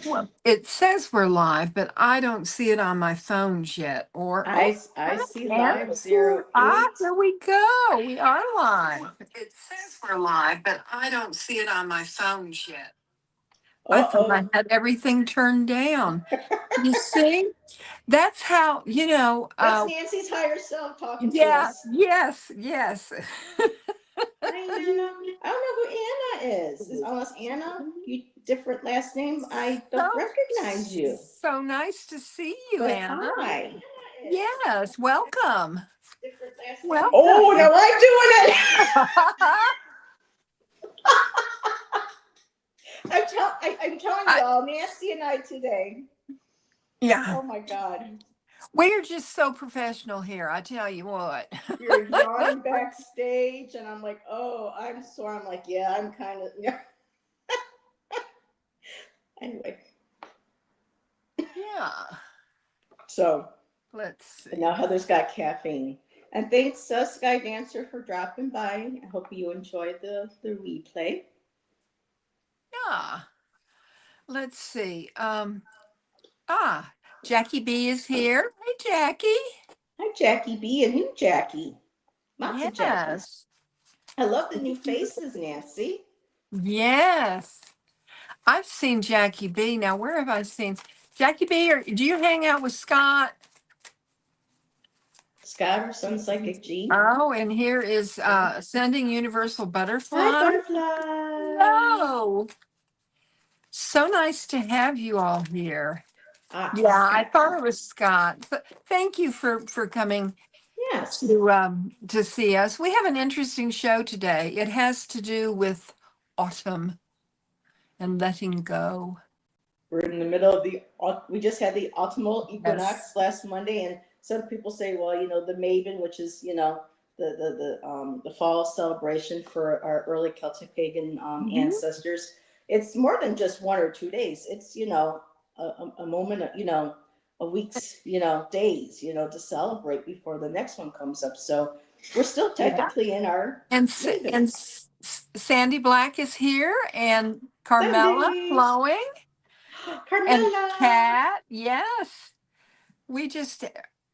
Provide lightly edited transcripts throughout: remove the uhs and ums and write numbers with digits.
Well, it says we're live, but I don't see it on my phones yet. Or I see live Anna's zero here. eight. Here we go. We are live. Well, it says we're live, but I don't see it on my phones yet. I thought I Uh-oh. had everything turned down. You see, that's how That's Nancy's higher self talking to Yeah. us. Yes. Yes. Hi, Anna. I don't know who Anna is unless Anna, you different last name. I So, don't recognize you. so nice to see you, But Anna. hi. Yes, welcome. Different last name. Welcome. Oh, now I'm doing it. I'm telling you all, Nancy and I today. Yeah. Oh my God. We're just so professional here. I tell you what. We were yawning backstage, and I'm like, oh, I'm sore. I'm like, yeah, I'm kind of, yeah. Anyway. Yeah. So Let's see. now Heather's got caffeine. And thanks, Sky Dancer, for dropping by. I hope you enjoyed the replay. Yeah. Let's see. Jackie B is here. Hey, Jackie. Hi, Jackie B. And new Jackie. Lots of Jackies. Yes. I love the new faces, Nancy. Yes. I've seen Jackie B. Now, where have I seen Jackie B? Or do you hang out with Scott? Scott, her son, Psychic G. Oh, and here is Ascending Universal Butterfly. Hi, Butterfly. Hello. So nice to have you all here. Yeah, Scott. I thought it was Scott. Thank you for coming. Yes. To see us. We have an interesting show today. It has to do with autumn and letting go. We're in the middle of we just had the autumnal equinox last Monday, and some people say, well, the Maven, which is, the fall celebration for our early Celtic pagan ancestors. It's more than just 1 or 2 days. It's, a moment, a week's, days, to celebrate before the next one comes up. So we're still technically in our Sandy Black is here, and Carmela flowing. Carmela. And Kat, yes.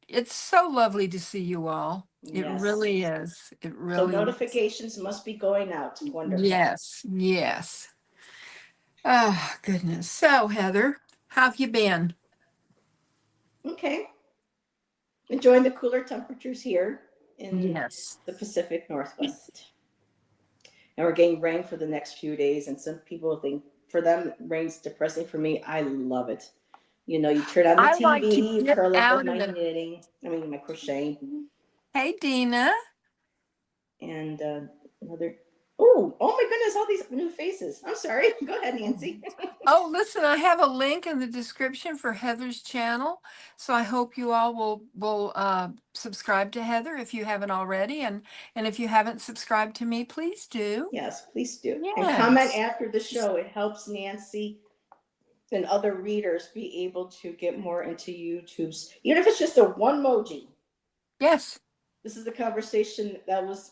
It's so lovely to see you all. It really is. It really So notifications must be going out. Wonderful. Yes, yes. Oh, goodness. So, Heather, how have you been? Okay. Enjoying the cooler temperatures here in the Pacific Northwest. And we're getting rain for the next few days, and some people think for them rain's depressing. For me, I love it. You turn on the TV, you curl up with my knitting. My crocheting. Hey, Dina. And another. Oh my goodness! All these new faces. I'm sorry. Go ahead, Nancy. Oh, listen, I have a link in the description for Heather's channel, so I hope you all will subscribe to Heather if you haven't already, and if you haven't subscribed to me, please do. Yes, please do. Yes. And comment after the show. It helps Nancy and other readers be able to get more into YouTube's, even if it's just a one emoji. Yes. This is the conversation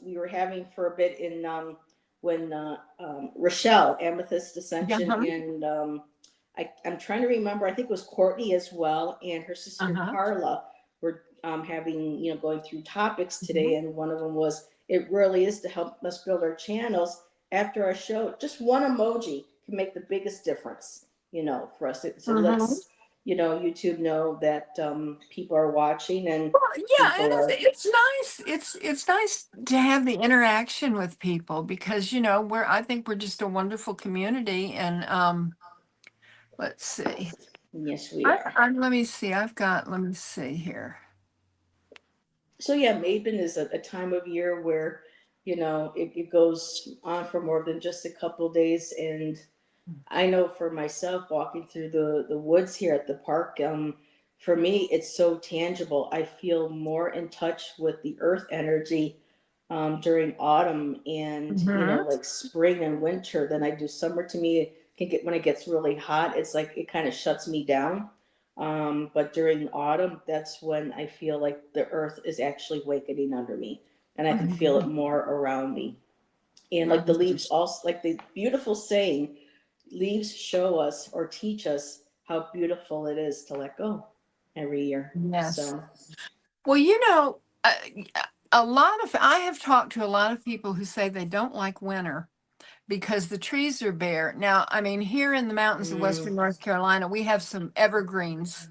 we were having for a bit in when Rochelle, Amethyst Ascension, and I'm trying to remember, I think it was Courtney as well, and her sister Carla were having, going through topics today, and one of them was, it really is to help us build our channels after our show. Just one emoji can make the biggest difference, for us. So let's, YouTube know that people are watching, and it's nice. It's nice to have the interaction with people because I think we're just a wonderful community, and let's see. Yes, we are. Let me see. Let me see here. So yeah, Maven is a time of year where, it goes on for more than just a couple days. And I know for myself, walking through the woods here at the park, for me, it's so tangible. I feel more in touch with the earth energy during autumn and, like spring and winter than I do summer. To me, when it gets really hot, it's like it kind of shuts me down. But during autumn, that's when I feel like the earth is actually awakening under me, and I can feel it more around me. And like the leaves, also like the beautiful saying, leaves show us or teach us how beautiful it is to let go every year. Yes. So, Well, I have talked to a lot of people who say they don't like winter because the trees are bare. Now, I mean, here in the mountains of mm, Western North Carolina, we have some evergreens,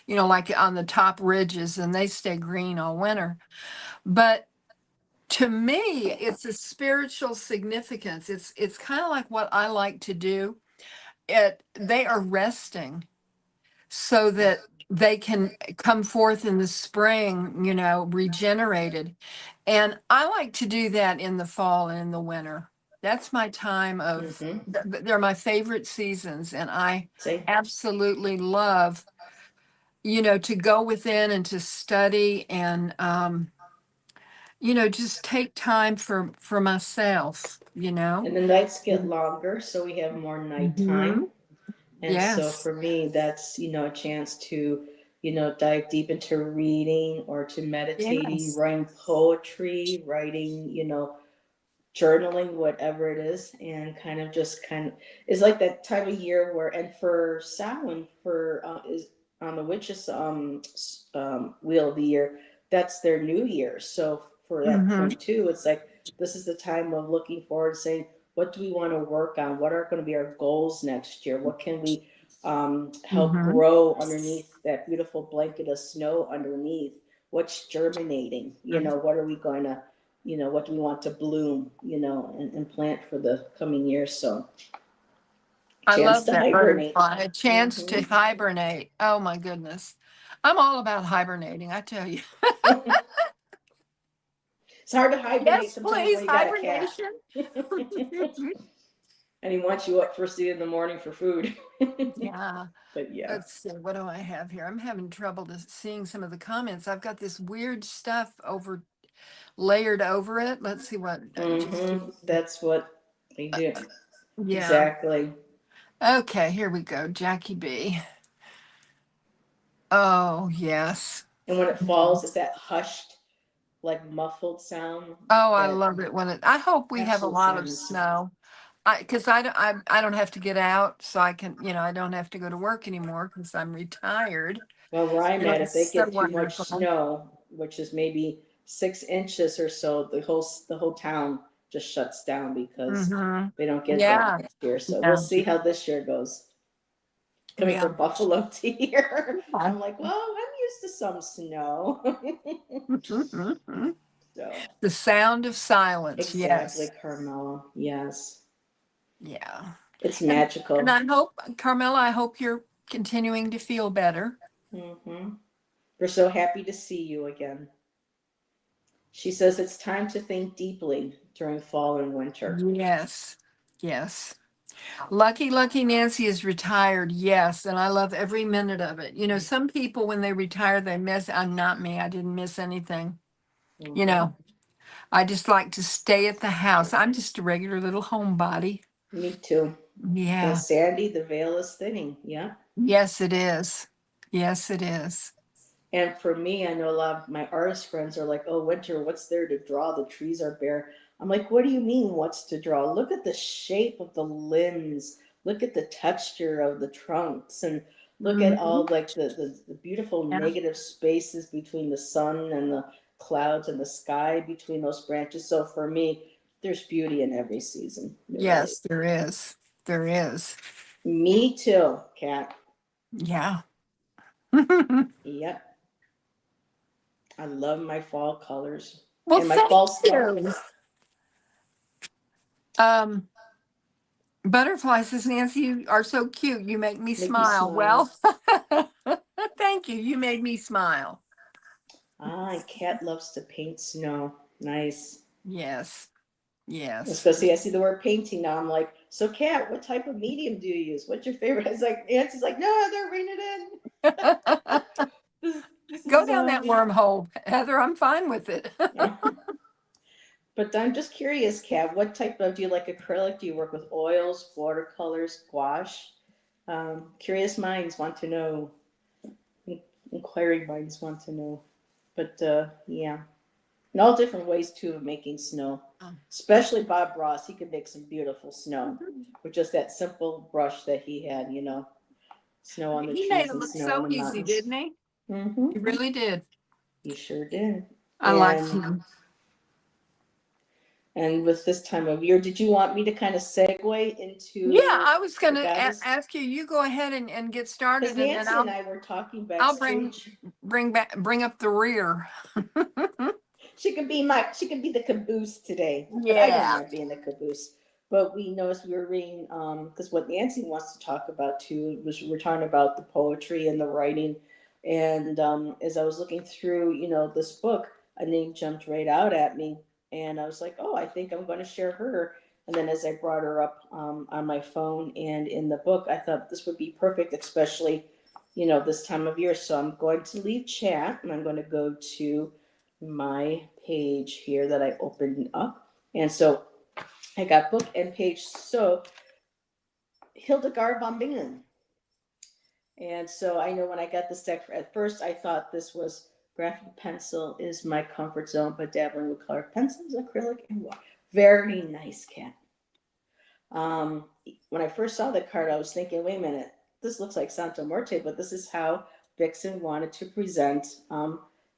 like on the top ridges, and they stay green all winter. But to me, it's a spiritual significance. It's kind of like what I like to do. They are resting so that they can come forth in the spring, regenerated. And I like to do that in the fall and in the winter. That's my time of, mm-hmm. they're my favorite seasons. And I Say, absolutely love, to go within and to study and, just take time for myself, and the nights get longer, so we have more Mhm. nighttime. And so Yes. for me, that's, a chance to, dive deep into reading or to meditating, Yes. writing poetry, writing, journaling, whatever it is, and kind of it's like that time of year where, and for Samhain, for is on the witches wheel of the year, that's their new year. So for that Hmm. point too, it's like this is the time of looking forward, saying what do we want to work on, what are going to be our goals next year, what can we help Hmm. grow underneath that beautiful blanket of snow underneath, what's germinating, what are we going to, what do we want to bloom, and plant for the coming years. So, I chance love to that hibernate. butterfly. A chance to Hmm. hibernate. Oh my goodness. I'm all about hibernating, I tell you. It's hard to hibernate Yes, sometimes please, when you got a cat. hibernation. And he wants you up first thing in the morning for food. Yeah. But yeah. Let's see. What do I have here? I'm having trouble seeing some of the comments. I've got this weird stuff layered over it. Let's see what. That's what they do. Yeah. Exactly. Okay, here we go. Jackie B. Oh, yes. And when it falls, it's that hushed, like muffled sound, Oh, I that love it I hope we have a absolute lot of silence. snow. Because I don't have to get out, so I can, I don't have to go to work anymore because I'm retired. Well, where I'm And at, if it's they so get too much wonderful. snow, which is maybe 6 inches or so, the whole town just shuts down because Mm-hmm. they don't get that Yeah. next year. So we'll Yeah. see how this year goes. Coming Yeah. from Buffalo to here, Yeah. I'm like, well, I'm used to some snow. So The sound of silence. exactly, Yes. Carmela. Yes, Yeah. it's And magical. I hope, Carmela, I hope you're continuing to feel better. We're so happy to see you again. She says it's time to think deeply during fall and winter. Yes. Yes. Lucky Nancy is retired. Yes. And I love every minute of it. Some people, when they retire, they miss. I'm not me. I didn't miss anything. You Hmm. know, I just like to stay at the house. I'm just a regular little homebody. Me too. And Yeah. Sandy, the veil is thinning. Yeah. Yes, it is. Yes, it is. And for me, I know a lot of my artist friends are like, oh, winter, what's there to draw? The trees are bare. I'm like, what do you mean, what's to draw? Look at the shape of the limbs. Look at the texture of the trunks. And look at Mhm. all like the beautiful Yeah. negative spaces between the sun and the clouds and the sky between those branches. So for me, there's beauty in every season. There really is. Yes, there is. There is. Me too, Kat. Yeah. Yep. I love my fall colors Well, and my thank fall stuff. you. Um, Butterfly says, Nancy, you are so cute. You make me Make me smile. smile. Well, thank you. You made me smile. Ah, and Kat loves to paint snow. Nice. Yes. Yes. Especially I see the word painting now. I'm like, so Kat, what type of medium do you use? What's your favorite? It's like Nancy's like, no, they're reining it Go in. This is down that wormhole, Heather. I'm fine with it. yeah. But I'm just curious, Kat, what type of do you like acrylic? Do you work with oils, watercolors, gouache? Curious minds want to know. Inquiring minds want to know. But yeah. And all different ways too of making snow. Especially Bob Ross, he could make some beautiful snow with just that simple brush that he had, snow on the He made trees it and look snow on so the easy, mountains. didn't he? Hmm. He really did. He sure did. I like And him. and with this time of year, did you want me to kind of segue Yeah, into I was going the to goddess? ask you. You go ahead and get Because started, and then Nancy and I were talking I'll backstage. bring up the rear. She can be the caboose today, but I don't Yeah. mind being the caboose. But we noticed we were reading because what Nancy wants to talk about too was we're talking about the poetry and the writing, and as I was looking through, this book, a name jumped right out at me, and I was like, oh, I think I'm going to share her. And then as I brought her up on my phone and in the book, I thought this would be perfect, especially this time of year. So I'm going to leave chat and I'm going to go to my page here that I opened up. And so I got book and page. So Hildegard von Bingen. And so I know when I got this deck, at first I thought this was graphic pencil is my comfort zone, but dabbling with colored pencils, acrylic, and water. Very nice cat. When I first saw the card, I was thinking, wait a minute, this looks like Santa Muerte, but this is how Vixen wanted to present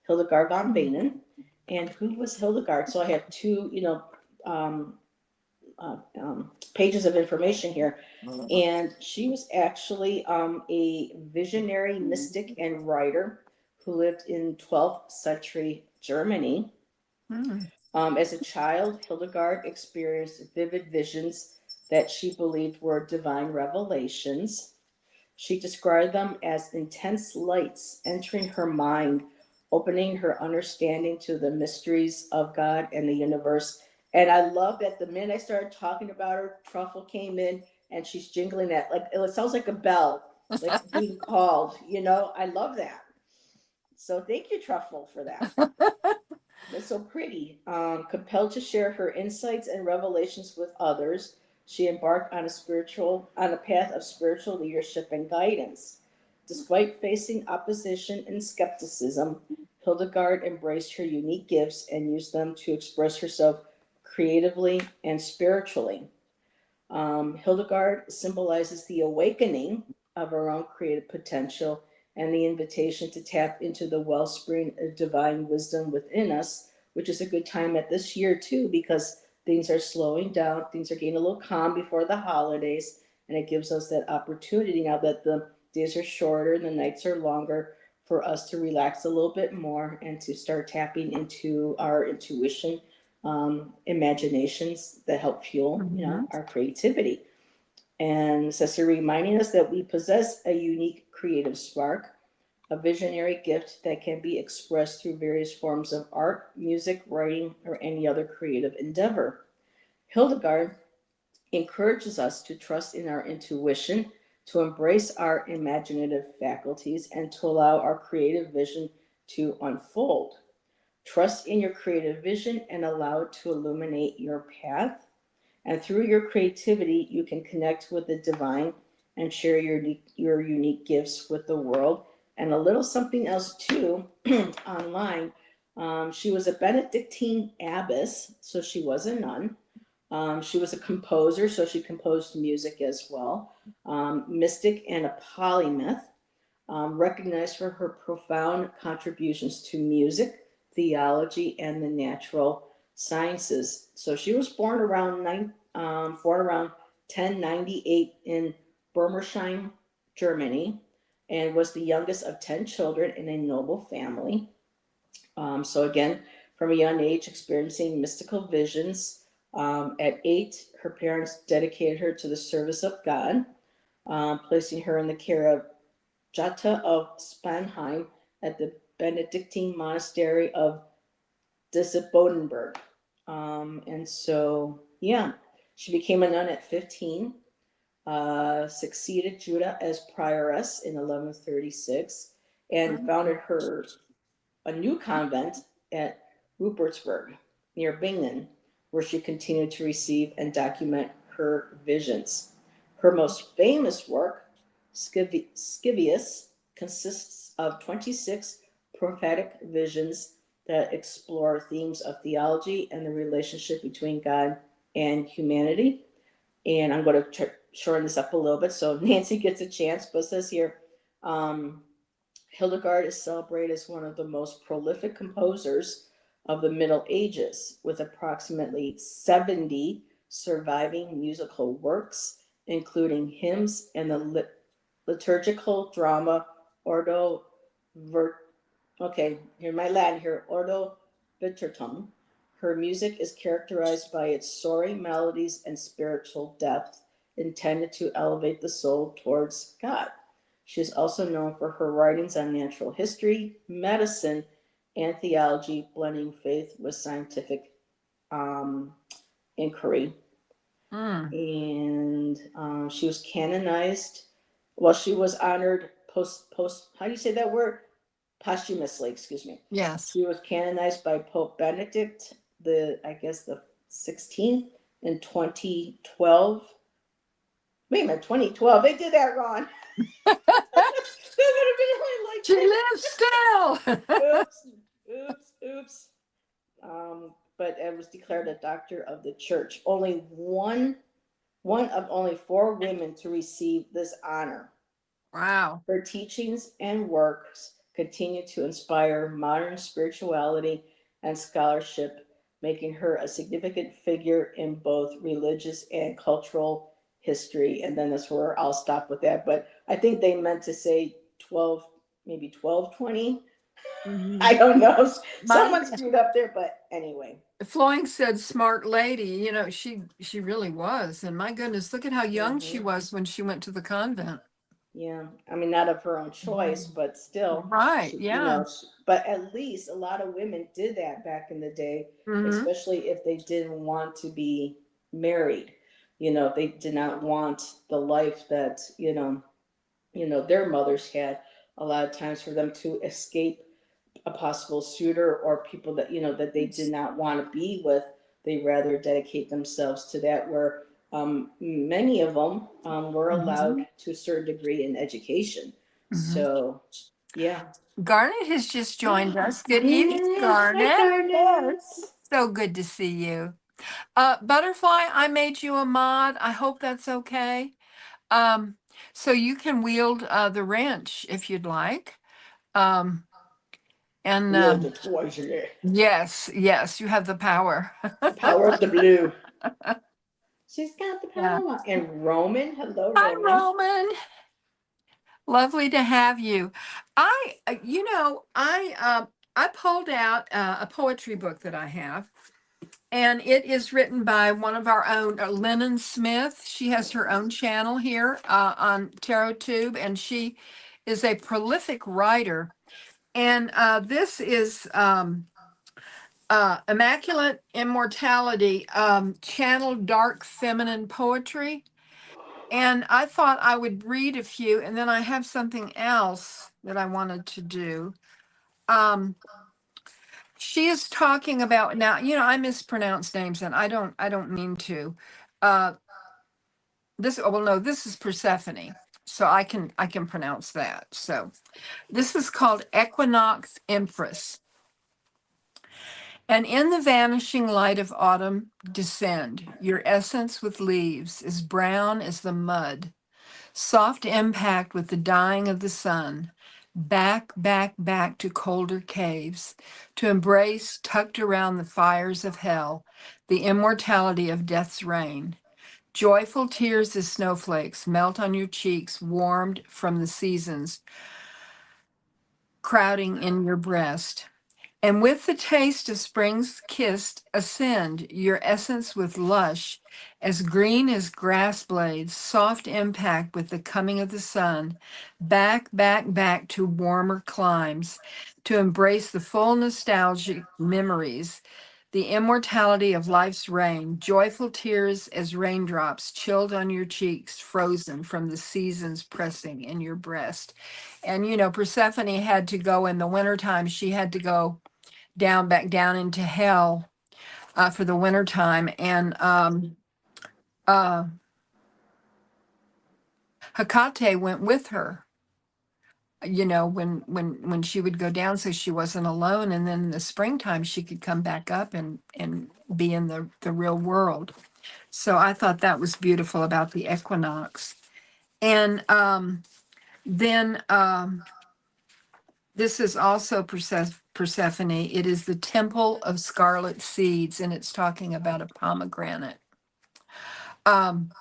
Hildegard von Bingen. And who was Hildegard? So I have two, um, pages of information here. And she was actually a visionary mystic and writer who lived in 12th century Germany. As a child, Hildegard experienced vivid visions that she believed were divine revelations. She described them as intense lights entering her mind, opening her understanding to the mysteries of God and the universe. And I love that the minute I started talking about her, Truffle came in and she's jingling that. Like it sounds like a bell, like being called. I love that. So thank you, Truffle, for that. That's so pretty. Compelled to share her insights and revelations with others, she embarked on a path of spiritual leadership and guidance. Despite facing opposition and skepticism, Hildegard embraced her unique gifts and used them to express herself creatively and spiritually. Hildegard symbolizes the awakening of our own creative potential and the invitation to tap into the wellspring of divine wisdom within us, which is a good time at this year too, because things are slowing down, things are getting a little calm before the holidays, and it gives us that opportunity now that the days are shorter and the nights are longer for us to relax a little bit more and to start tapping into our intuition, imaginations that help fuel, our creativity. And so reminding us that we possess a unique creative spark, a visionary gift that can be expressed through various forms of art, music, writing, or any other creative endeavor. Hildegard encourages us to trust in our intuition, to embrace our imaginative faculties, and to allow our creative vision to unfold. Trust in your creative vision and allow it to illuminate your path. And through your creativity, you can connect with the divine and share your unique gifts with the world. And a little something else too online. She was a Benedictine abbess, so she was a nun. She was a composer, so she composed music as well. Mystic and a polymath, recognized for her profound contributions to music, theology, and the natural sciences. So she was born around 1098 in Bermersheim, Germany, and was the youngest of 10 children in a noble family. So again, from a young age, experiencing mystical visions. At 8, her parents dedicated her to the service of God, placing her in the care of Jutta of Spanheim at the Benedictine monastery of Disibodenberg. And so, yeah, she became a nun at 15, succeeded Jutta as prioress in 1136, and founded a new convent at Rupertsberg near Bingen, where she continued to receive and document her visions. Her most famous work, Scivias, consists of 26 prophetic visions that explore themes of theology and the relationship between God and humanity. And I'm going to shorten this up a little bit so Nancy gets a chance. But it says here, um, Hildegard is celebrated as one of the most prolific composers of the Middle Ages, with approximately 70 surviving musical works, including hymns and the liturgical drama Ordo Vir- okay, here my Latin here, Ordo Virtutum. Her music is characterized by its soaring melodies and spiritual depth, intended to elevate the soul towards God. She is also known for her writings on natural history, medicine, and theology, blending faith with scientific um, inquiry. Mm, And she was canonized. Well, she was honored post. How do you say that word? Posthumously. Excuse me. yes. She was canonized by Pope Benedict the 16th in 2012. Wait a minute, 2012. They did that wrong. That would have been She only lives still. like oops, oops. But it was declared a doctor of the church. Only one of only four women to receive this honor. Wow. Her teachings and works continue to inspire modern spirituality and scholarship, making her a significant figure in both religious and cultural history. And then that's where I'll stop with that. But I think they meant to say 12, maybe 1220. I Mhm. don't know. My Someone screwed up there, but anyway. Floing said smart lady, she really was. And my goodness, look at how young she Hmm. was when she went to the convent. Yeah, I mean, not of her own choice, Mhm. but still, Right, yeah. but at least a lot of women did that back in the day, Hmm. especially if they didn't want to be married. They did not want the life that, their mothers had. A lot of times for them to escape a possible suitor or people that, that they did not want to be with, they rather dedicate themselves to that, where many of them were allowed Hmm. to a certain degree in education. Hmm. So, yeah. Garnet has just joined us. Good evening, Yeah. Hi, Garnet. Garnet. So good to see you. Butterfly, I made you a mod. I hope that's okay. Um, so you can wield the wrench if you'd like. Um, and Wield the toys in there. yes, yes, you have the power. The power of the blue. She's got the Yeah. power. And Roman. Hello, Hi, Roman. Roman. Lovely to have you. I pulled out a poetry book that I have, and it is written by one of our own, Lennon Smith. She has her own channel here on TarotTube, and she is a prolific writer. And this is Immaculate Immortality, channeled dark feminine poetry. And I thought I would read a few, and then I have something else that I wanted to do. Um, she is talking about now, I mispronounce names and I don't mean to. Uh, no, this is Persephone. So I can pronounce that. So this is called Equinox Empress. And in the vanishing light of autumn, descend. Your essence with leaves is brown as the mud. Soft impact with the dying of the sun. Back, back, back to colder caves, to embrace, tucked around the fires of hell, the immortality of death's rain. Joyful tears as snowflakes melt on your cheeks, warmed from the seasons, crowding in your breast. And with the taste of spring's kiss, ascend your essence with lush, as green as grass blades, soft impact with the coming of the sun, back, back, back to warmer climes, to embrace the full nostalgic memories, the immortality of life's rain, joyful tears as raindrops chilled on your cheeks, frozen from the seasons pressing in your breast. And Persephone had to go in the wintertime, she had to go back down into hell for the winter time. And Hecate went with her you know, when she would go down, so she wasn't alone. And then in the springtime, she could come back up and be in the real world. So I thought that was beautiful about the equinox. And then this is also Persephone. It is the temple of scarlet seeds, and it's talking about a pomegranate. Um,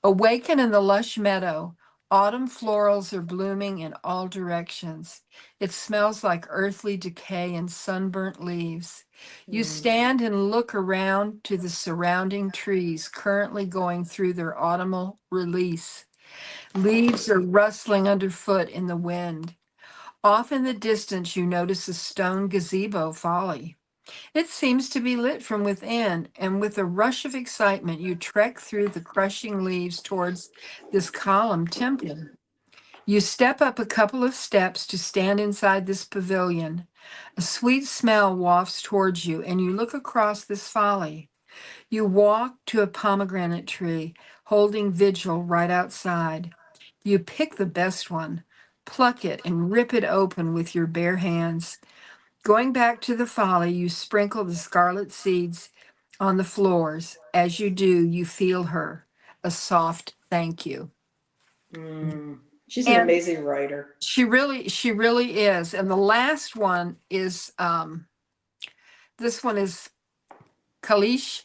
Awaken in the lush meadow. Autumn florals are blooming in all directions. It smells like earthly decay and sunburnt leaves. You stand and look around to the surrounding trees currently going through their autumnal release. Leaves are rustling underfoot in the wind. Off in the distance, you notice a stone gazebo folly. It seems to be lit from within, and with a rush of excitement, you trek through the crushing leaves towards this column temple. You step up a couple of steps to stand inside this pavilion. A sweet smell wafts towards you, and you look across this folly. You walk to a pomegranate tree, holding vigil right outside. You pick the best one, pluck it, and rip it open with your bare hands. Going back to the folly, you sprinkle the scarlet seeds on the floors. As you do, you feel her, a soft thank you. She's an And amazing writer. she really is. And the last one is this one is Kalish.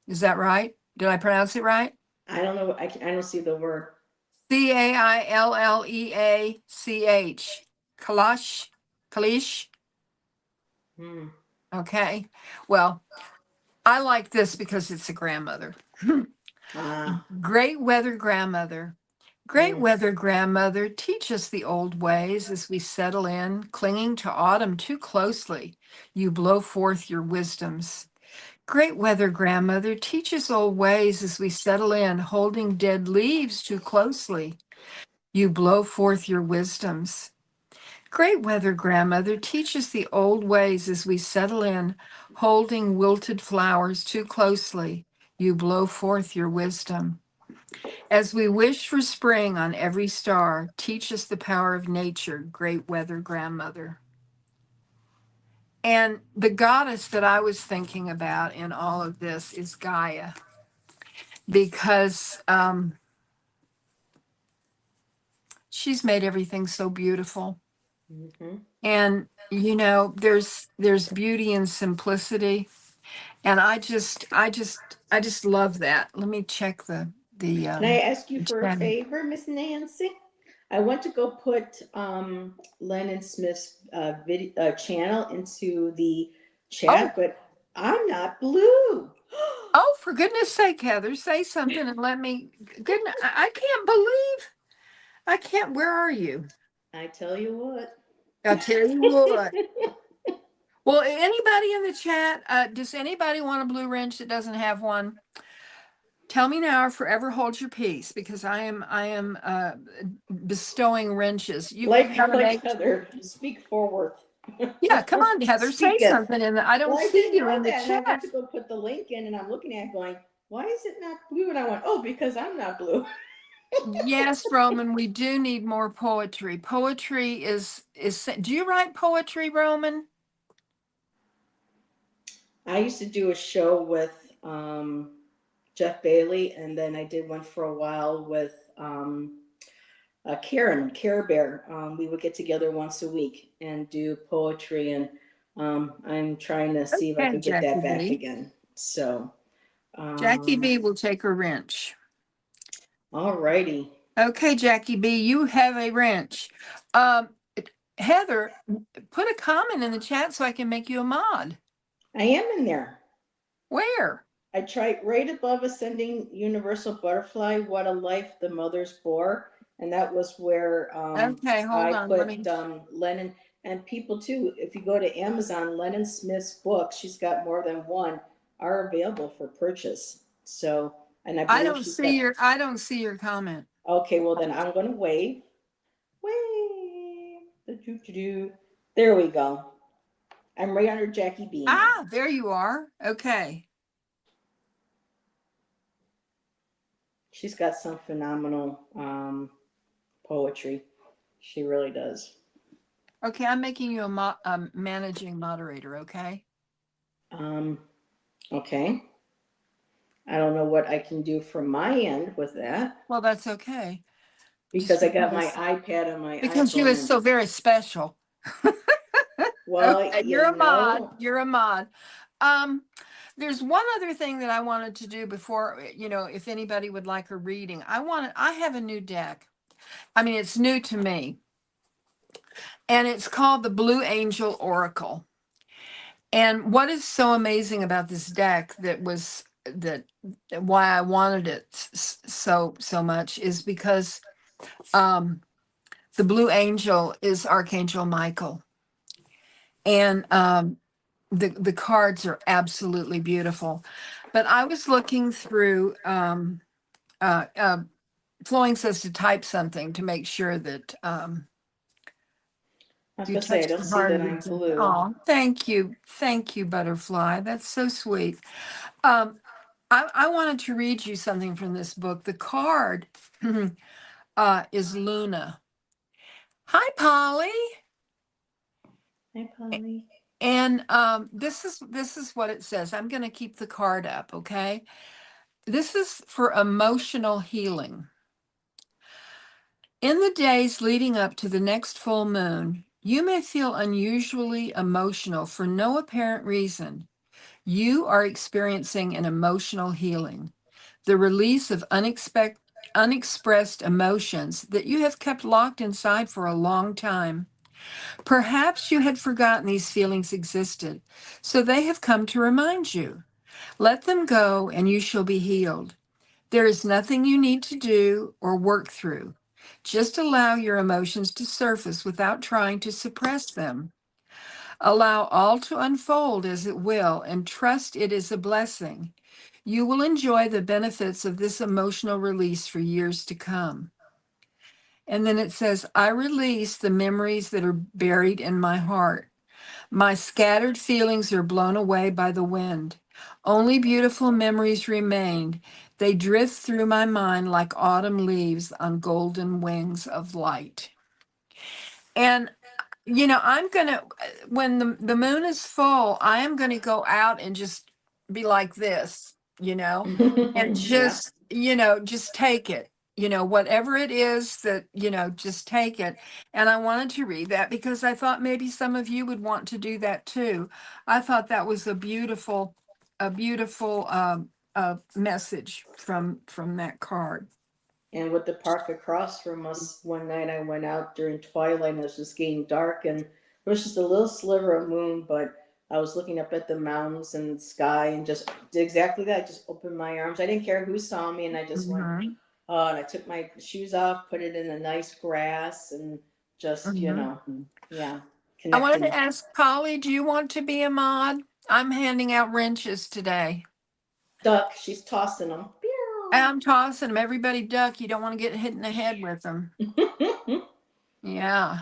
Is that right? Did I pronounce it right? I don't know. I don't see the word. Cailleach. Kalash. Kalish. Hmm. Okay. Well, I like this because it's a grandmother. Ah. Great weather grandmother. Great weather grandmother, teach us the old ways as we settle in, clinging to autumn too closely. You blow forth your wisdoms. Great weather grandmother, teach us old ways as we settle in, holding dead leaves too closely. You blow forth your wisdoms. Great weather grandmother, teach us the old ways as we settle in, holding wilted flowers too closely. You blow forth your wisdom. As we wish for spring on every star, teach us the power of nature, great weather grandmother. And the goddess that I was thinking about in all of this is Gaia, because she's made everything so beautiful. Mm-hmm. And you know, there's beauty in simplicity, and I just love that. Let me check the Can I ask you for a channel. favor, Miss Nancy? I went to go put Lennon Smith's channel into the Oh, chat, but I'm not blue. oh, for goodness sake, Heather, say something and let me. Goodness, I can't believe I can't. Where are you? I tell you what. I'll tell you what. Well, anybody in the chat, does anybody want a blue wrench that doesn't have one? Tell me now or forever hold your peace, because I am bestowing wrenches. You've got to Like make. Heather, speak forward. Yeah, come on, Heather, say Speak it. something. And I don't Well, I see didn't you know in the that, and I went chat. to go put the link in, and I'm looking at it going, why is it not blue? And I went, oh, because I'm not blue. Yes, Roman, we do need more poetry. Poetry is. Do you write poetry, Roman? I used to do a show with Jeff Bailey, and then I did one for a while with Karen Care Bear. We would get together once a week and do poetry, and I'm trying to see if I Okay, can get Jackie that back B. again. So, Jackie um, B will take a wrench. all righty. Okay, Jackie B, you have a wrench. Um, Heather, put a comment in the chat so I can make you a mod. I am in there. Where? I tried right above Ascending Universal Butterfly, What a Life the Mothers Bore. And that was where Okay, hold I on. Let put me. Lennon, and people too. If you go to Amazon, Lennon Smith's books, she's got more than one, are available for purchase. So, and I believe she's got, I don't see your comment. okay, well then I'm going to wave. Wave. Do-do-do-do. There we go. I'm right under Jackie B now. Ah, there you are. Okay. She's got some phenomenal poetry. She really does. Okay, I'm making you a managing moderator, okay? Um, okay. I don't know what I can do from my end with that Well, that's okay. Just because I got my iPad on my because you iPhone are and so very special. well, Okay, you're you a mod. know, You're a mod. Um, there's one other thing that I wanted to do before, if anybody would like a reading. I have a new deck. I mean, it's new to me, and it's called the Blue Angel Oracle. And what is so amazing about this deck that why I wanted it so much is because um the Blue Angel is Archangel Michael. And the cards are absolutely beautiful. But I was looking through uh, uh Flowing says to type something to make sure that I was you gonna say I touch don't the see heart that of I'm it. blue. Oh, thank you. Thank you, Butterfly. That's so sweet. Um, I wanted to read you something from this book. The card is Luna. Hi, Polly. Hi, Polly. And this is what it says. I'm going to keep the card up, okay? This is for emotional healing. In the days leading up to the next full moon, you may feel unusually emotional for no apparent reason. You are experiencing an emotional healing, the release of unexpressed emotions that you have kept locked inside for a long time. Perhaps you had forgotten these feelings existed, so they have come to remind you. Let them go and you shall be healed. There is nothing you need to do or work through. Just allow your emotions to surface without trying to suppress them. Allow all to unfold as it will and trust it is a blessing. You will enjoy the benefits of this emotional release for years to come. And then it says, I release the memories that are buried in my heart. My scattered feelings are blown away by the wind. Only beautiful memories remain. They drift through my mind like autumn leaves on golden wings of light. And I'm gonna when the moon is full, I am gonna go out and just be like this, and Yeah. just take it, whatever it is that, just take it. And I wanted to read that because I thought maybe some of you would want to do that too. I thought that was a beautiful message from that card. And with the park across from us, one night I went out during twilight and it was just getting dark and there was just a little sliver of moon, but I was looking up at the mountains and the sky and just did exactly that. I just opened my arms. I didn't care who saw me and I just went, Mhm. and I took my shoes off, put it in the nice grass and just, Mhm. yeah, I wanted to connecting. ask Polly, do you want to be a mod? I'm handing out wrenches today. Duck, she's tossing them. I'm tossing them. Everybody duck. You don't want to get hit in the head with them. Yeah.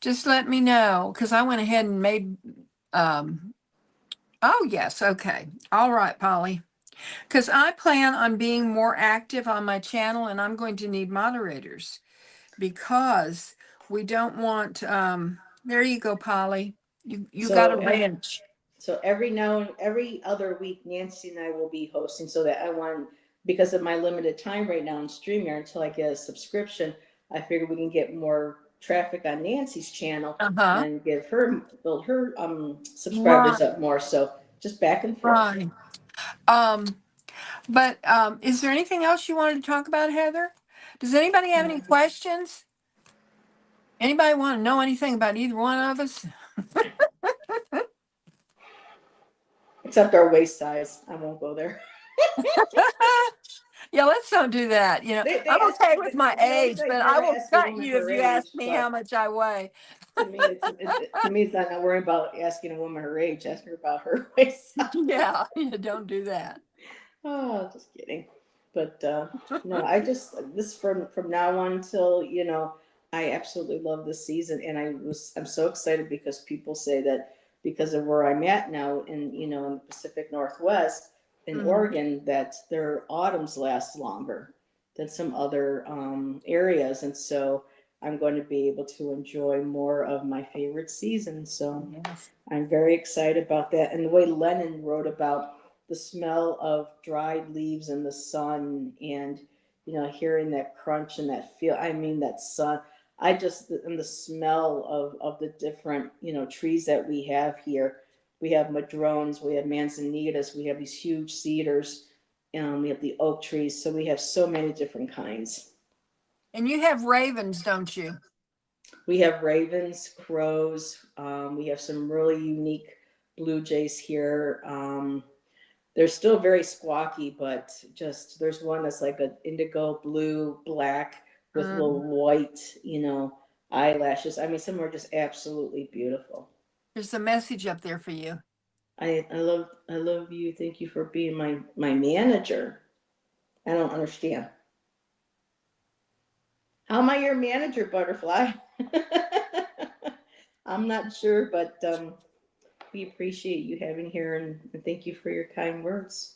Just let me know because I went ahead and made, um, oh, yes. Okay. All right, Polly. Because I plan on being more active on my channel and I'm going to need moderators because we don't want, there you go, Polly. You got a so wrench. So every other week, Nancy and I will be hosting. So that I want, because of my limited time right now in StreamYard until I get a subscription, I figure we can get more traffic on Nancy's channel Uh-huh. and give her build her subscribers Right. up more. So just back and forth. Right. Um, but is there anything else you wanted to talk about, Heather? Does anybody have any questions? Anybody want to know anything about either one of us? Except our waist size, I won't go there. Yeah, let's don't do that. They I'm ask okay with my they always age, say but I never will ask a cut woman you if her you ask age, me how but much I weigh. to me it's not worrying about asking a woman her age. Ask her about her waist size. Yeah, don't do that. Oh, just kidding. But no, I just this from now on till I absolutely love this season, and I'm so excited because people say that because of where I'm at now in the Pacific Northwest in Mhm. Oregon that their autumns last longer than some other areas, and so I'm going to be able to enjoy more of my favorite season. So Yes. I'm very excited about that. And the way Lennon wrote about the smell of dried leaves in the sun and, hearing that crunch and that feel, I mean, that sun, and the smell of the different, trees that we have here. We have madrones, we have manzanitas, we have these huge cedars, we have the oak trees. So we have so many different kinds. And you have ravens, don't you? We have ravens, crows. We have some really unique blue jays here. They're still very squawky, but just there's one that's like an indigo blue, black with little Mm. white, eyelashes. I mean, some are just absolutely beautiful. There's a message up there for you. I love you. Thank you for being my manager. I don't understand. How am I your manager, Butterfly? I'm not sure, but we appreciate you having here and thank you for your kind words.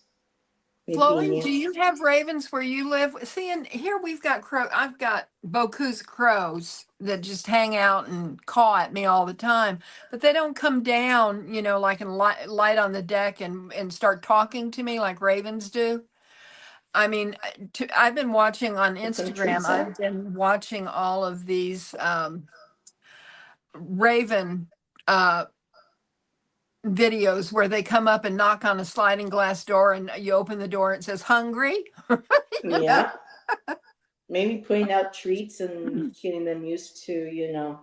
Maybe Flowing, do Nancy. you have ravens where you live? See, and here we've got I've got Bocuse crows that just hang out and caw at me all the time, but they don't come down, like and light on the deck and start talking to me like ravens do. I mean, I've been watching on Put some Instagram. treats out. I've been watching all of these raven uh, videos where they come up and knock on a sliding glass door, and you open the door and it says "hungry." you know. Yeah. Maybe putting out treats and getting them used to.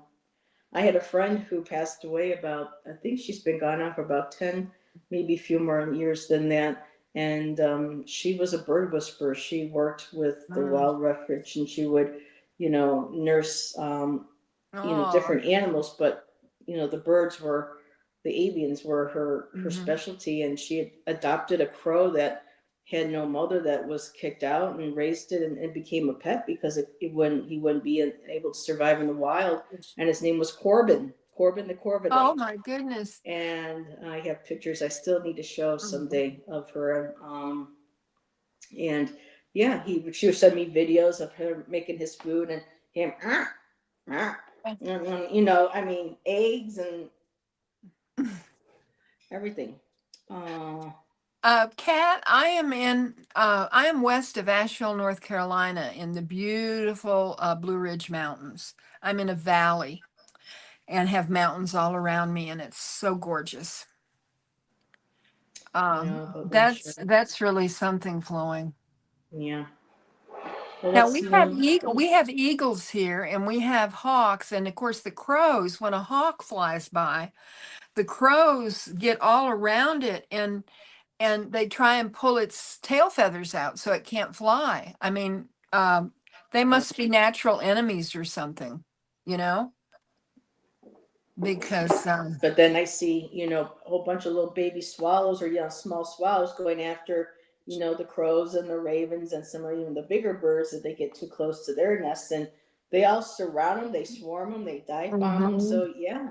I had a friend who passed away I think she's been gone now for about 10, maybe a few more years than that. And she was a bird whisperer. She worked with the Mm. wild refuge and she would, nurse, Oh. different animals, but, the avians were her Mhm. specialty. And she had adopted a crow that had no mother that was kicked out and raised it and became a pet because he wouldn't be able to survive in the wild, and his name was Corbin the Oh Corvidate. my goodness. And I have pictures I still need to show Mhm. someday of her. And yeah, she would send me videos of her making his food and him, I mean, eggs and everything. Uh, Kat, I am west of Asheville, North Carolina, in the beautiful Blue Ridge Mountains. I'm in a valley and have mountains all around me, and it's so gorgeous. but we're sure. That's really something, Flowing. Yeah. Well, Now let's, we have eagles here, and we have hawks, and of course the crows. When a hawk flies by, the crows get all around it, and they try and pull its tail feathers out so it can't fly. I mean, they must be natural enemies or something, you know, because but then I see, a whole bunch of little baby swallows or small swallows going after, the crows and the ravens and some of even the bigger birds that they get too close to their nests, and they all surround them, they swarm them, they dive bomb them. Mhm. So yeah,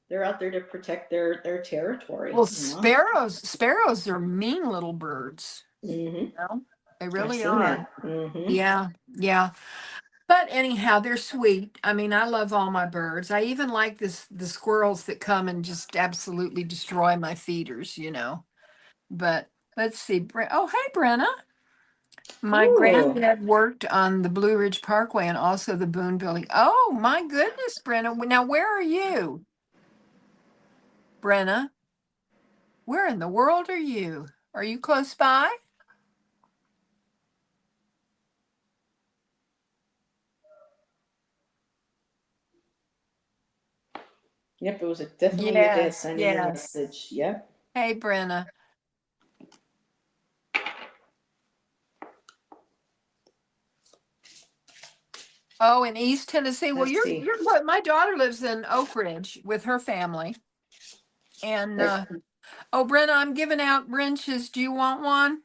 they're out there to protect their territory. Well, sparrows are mean little birds, Mm-hmm. you know, they I've really seen are. that. Mm-hmm. Yeah, yeah. But anyhow, they're sweet. I mean, I love all my birds. I even like the squirrels that come and just absolutely destroy my feeders. But let's see. Oh, hey, Brenna. My Ooh. granddad worked on the Blue Ridge Parkway and also the Boone Building. Oh, my goodness, Brenna. Now, where are you? Brenna, where in the world are you? Are you close by? Yep, it was definitely your dad Yes, sending a yes. message. Yep. Hey, Brenna. Oh, in East Tennessee. Well, Let's see. you're what my daughter lives in Oak Ridge with her family. And There, oh, Brenna, I'm giving out wrenches. Do you want one?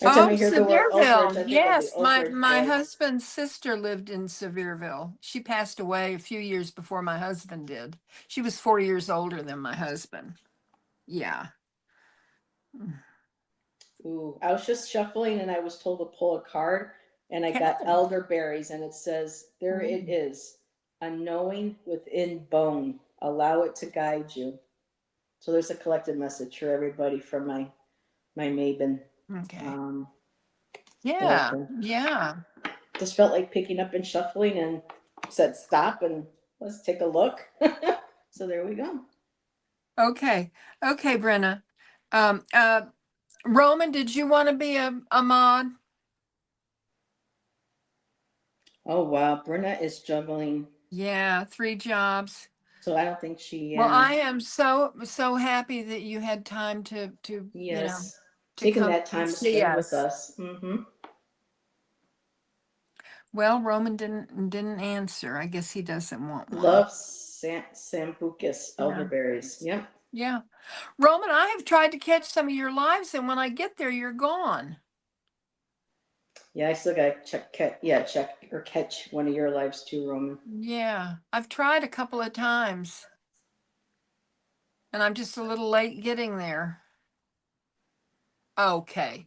every time Oh, I hear the word Oak Ridge, Sevierville. I think of the Yes, Oak Ridge my boys. husband's sister lived in Sevierville. She passed away a few years before my husband did. She was 4 years older than my husband. Yeah. Ooh, I was just shuffling and I was told to pull a card. and I got Kathy. elderberries, and it says, "There it is, a knowing within bone. Allow it to guide you." So there's a collective message for everybody from my Mabon Okay. um, Yeah. collection. Yeah. Just felt like picking up and shuffling, and said stop and let's take a look. So there we go. Okay. Okay, Brenna. Um, uh, Roman, did you want to be a mod? Oh wow, Brenda is juggling, Yeah, 3 jobs. so I don't think she. Well, I am so happy that you had time to Yes, to taking come that and time to see spend with us. us. Mm-hmm. Well, Roman didn't answer. I guess he doesn't want one. Love sambucus Yeah. elderberries. Yep. Yeah. Roman, I have tried to catch some of your lives, and when I get there, you're gone. Yeah, I still gotta check or catch one of your lives too, Roman. Yeah, I've tried a couple of times, and I'm just a little late getting there. Okay.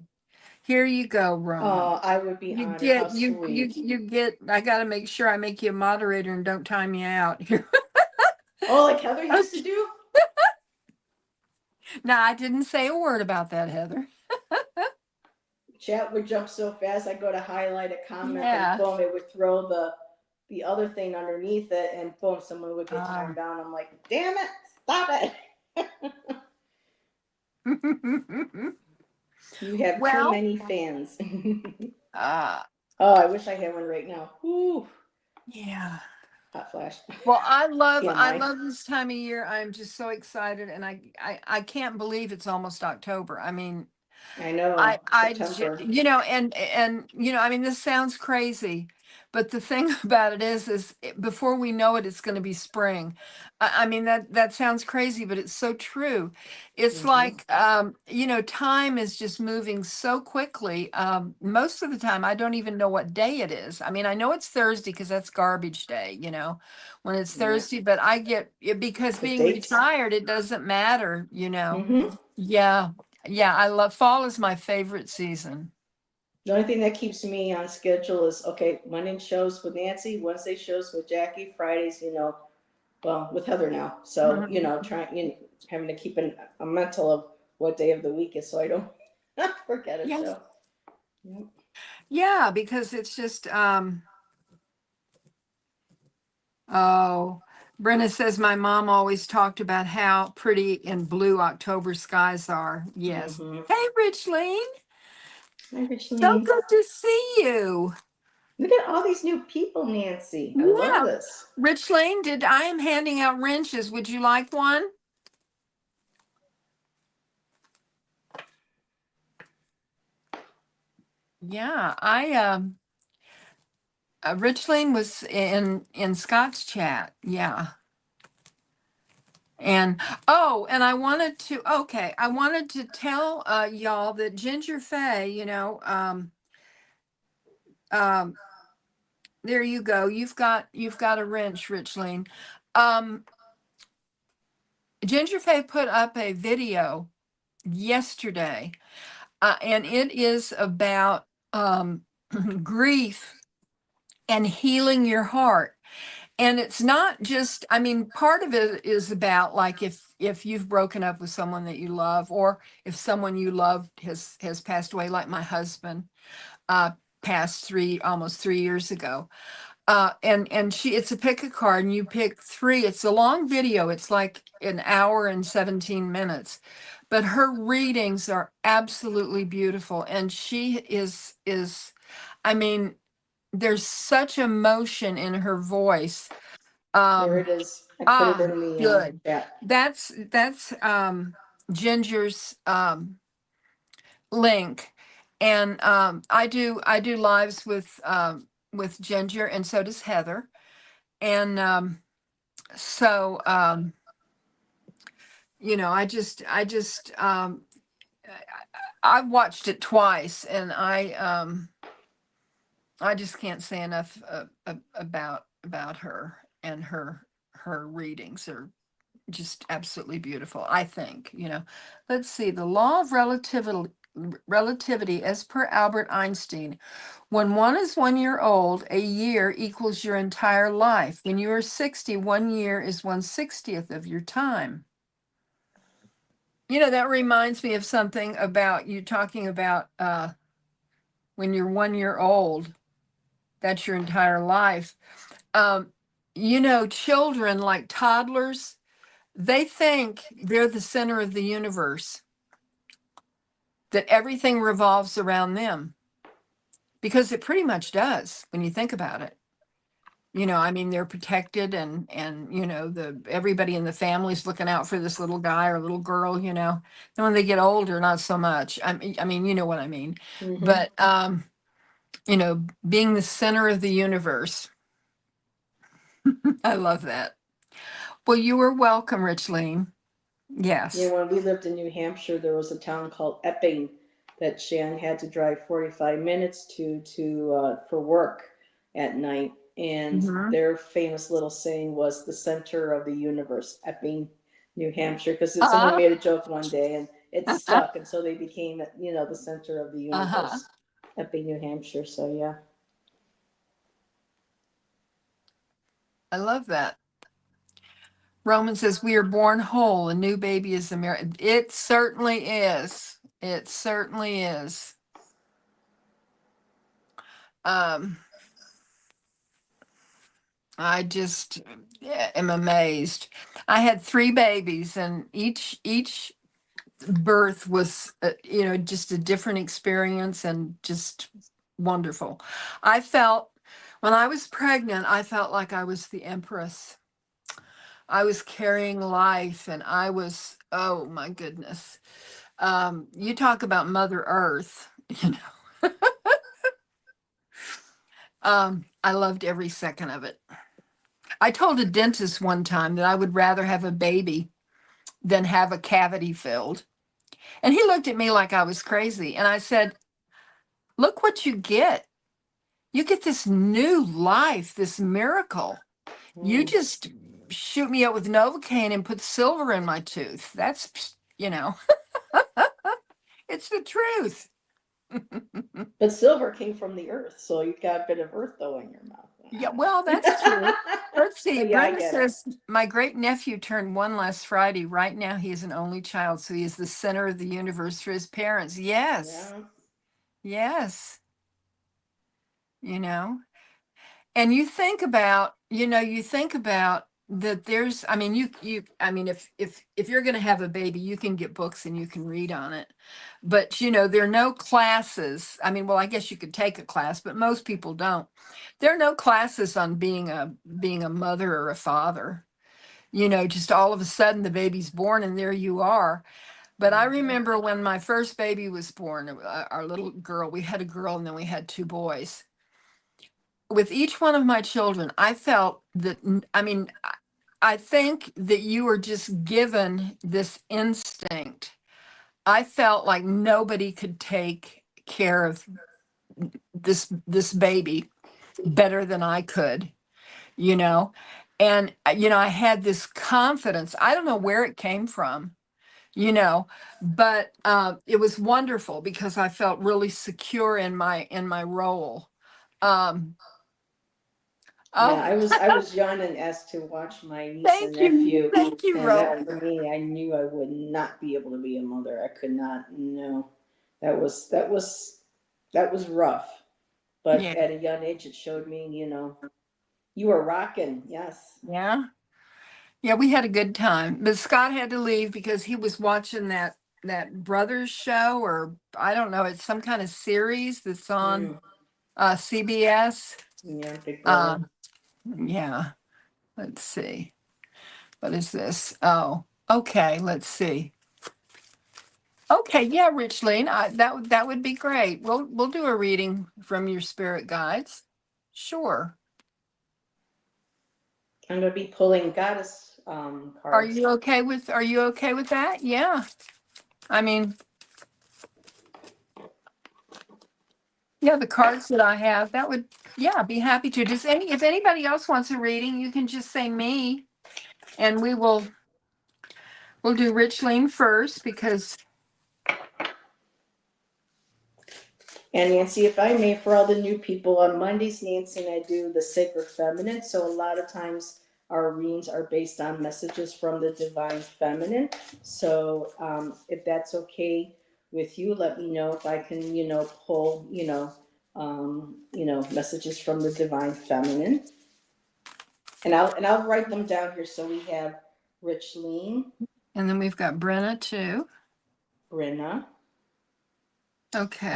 Here you go, Roman. Oh, I would be You honored. How get sweet. you get I got to make sure I make you a moderator and don't time you out here. Oh, like Heather used to do. No, I didn't say a word about that, Heather. Chat would jump so fast. I go to highlight a comment, and Yeah. boom, it would throw the other thing underneath it, and boom, someone would get Uh, timed down. I'm like, damn it, stop it. You have too well, many fans. uh, Oh, I wish I had one right now. Ooh, yeah. hot flash. Well, I TMI. love this time of year. I'm just so excited, and I can't believe it's almost October. I mean, I know. September. and I mean, this sounds crazy, but the thing about it is before we know it, it's going to be spring. I mean, that sounds crazy, but it's so true. It's Mm-hmm. like, time is just moving so quickly. Most of the time, I don't even know what day it is. I mean, I know it's Thursday because that's garbage day, when it's Yeah. Thursday, but I get it because The being dates. retired, it doesn't matter. Mm-hmm. Yeah. Yeah, I love fall is my favorite season. The only thing that keeps me on schedule is okay, Monday shows with Nancy, Wednesday shows with Jackie, Fridays, well, with Heather now. So, Mhm. trying, having to keep a mental of what day of the week is so I don't forget a Yes. show. Yep. Yeah, because it's just oh, Brenna says my mom always talked about how pretty and blue October skies are. Yes. Mm-hmm. Hey, Richleen. Hi, So Richline. good to see you. Look at all these new people, Nancy. I love Yeah. this. Richleen, I am handing out wrenches. Would you like one? Yeah, Richling was in Scott's chat. Yeah. And I wanted to tell y'all that Ginger Faye, um there you go. You've got a wrench, Richling. Um Ginger Faye put up a video yesterday, and it is about grief and healing your heart. And it's not just, I mean, part of it is about like if you've broken up with someone that you love, or if someone you loved has passed away, like my husband uh passed almost 3 years ago. And it's a pick a card, and you pick three. It's a long video, it's like an hour and 17 minutes, but her readings are absolutely beautiful. And she is I mean, there's such emotion in her voice. There um it is. I put it in the Good. chat. That's Ginger's link. And I do lives with Ginger, and so does Heather. And so I've watched it twice, and I just can't say enough about her, and her readings are just absolutely beautiful, I think. Let's see, the law of relativity relativity, as per Albert Einstein. When one is 1 year old, a year equals your entire life. When you are 60, 1 year is 1/60th of your time. You know, that reminds me of something about you talking about when you're 1 year old, that's your entire life. You know, children like toddlers, they think they're the center of the universe, that everything revolves around them, because it pretty much does when you think about it. You know, I mean, they're protected, and you know, the everybody in the family's looking out for this little guy or little girl, you know. And when they get older, not so much. I mean, you know what I mean. Mhm. But you know, being the center of the universe. I love that. Well, you are welcome, Richleen. Yeah, Yes. when we lived in New Hampshire, there was a town called Epping that Shan had to drive 45 minutes to for work at night. And Mhm. their famous little saying was the center of the universe, Epping, New Hampshire, because someone Uh-huh. made a joke one day and it stuck. And so they became, you know, the center of the Uh-huh. universe, Epping, New Hampshire. So, yeah. I love that. Roman says, we are born whole. A new baby is a miracle. It certainly is. It certainly is. Um, I just am amazed. I had 3 babies, and each birth was, you know, just a different experience and just wonderful. I felt when I was pregnant, I felt like I was the empress. I was carrying life, and I was, oh my goodness. You talk about Mother Earth, you know. I loved every second of it. I told a dentist one time that I would rather have a baby than have a cavity filled. And he looked at me like I was crazy. And I said, look what you get. You get this new life, this miracle. You Mm. just shoot me up with Novocaine and put silver in my tooth. That's, you know, it's the truth. But silver came from the earth, so you got a bit of earth though in your mouth. Yeah, well, that's true. Let's see. But yeah, I Brenda get it. says, my great nephew turned 1 last Friday. Right now, he is an only child, so he is the center of the universe for his parents. Yes, Yeah. yes, you know. And you think about, you know, you think about that there's, I mean, I mean, if you're going to have a baby, you can get books and you can read on it. But, you know, there are no classes. I mean, well, I guess you could take a class, but most people don't. There are no classes on being a mother or a father. You know, just all of a sudden the baby's born and there you are. But I remember when my first baby was born, our little girl, we had a girl and then we had 2 boys. With each one of my children, I felt that, I mean, I think that you were just given this instinct. I felt like nobody could take care of this baby better than I could, you know. And you know, I had this confidence. I don't know where it came from, you know, but it was wonderful because I felt really secure in my role. Um, Yeah, oh, I was young and asked to watch my niece and nephew, thank you, and that Rose. for me, I knew I would not be able to be a mother. I could not. No, that was rough. But Yeah, at a young age, it showed me, you were rocking. Yes. yeah, yeah. We had a good time, but Scott had to leave because he was watching that Brothers show, or I don't know, it's some kind of series that's on Mm, CBS. yeah, Big Brother. Um, yeah. Let's see. What is this? Oh, okay. Let's see. Okay, yeah, Richleen, that would be great. We'll do a reading from your spirit guides. Sure. I'm gonna be pulling goddess Are cards. you okay with that? Yeah. I mean, yeah, the cards that I have, that would, yeah, be happy to. If anybody else wants a reading, you can just say me, and we'll do Richleen first because And Nancy, if I may, for all the new people, on Mondays, Nancy and I do the Sacred Feminine. So a lot of times our readings are based on messages from the Divine Feminine. So if that's okay with you, let me know if I can, pull, messages from the Divine Feminine. And I'll write them down here. So we have Richleen, And then we've got Brenna too. Brenna. Okay.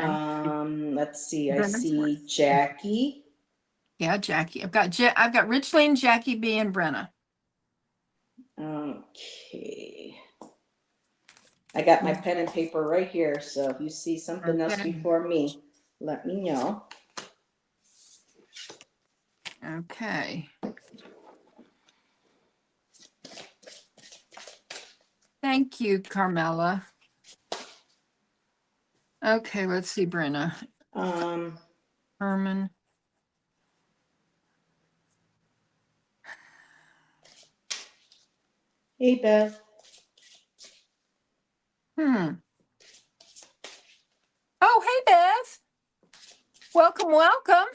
Let's see. I Brenna's see Jackie. Yeah, Jackie. I've got Richleen, Jackie B, and Brenna. Okay. I got my pen and paper right here, so if you see something else Okay. before me, let me know. Okay. Thank you, Carmela. Okay, let's see, Brenna. Herman. Hey, Beth. Oh, hey, Beth. Welcome, welcome.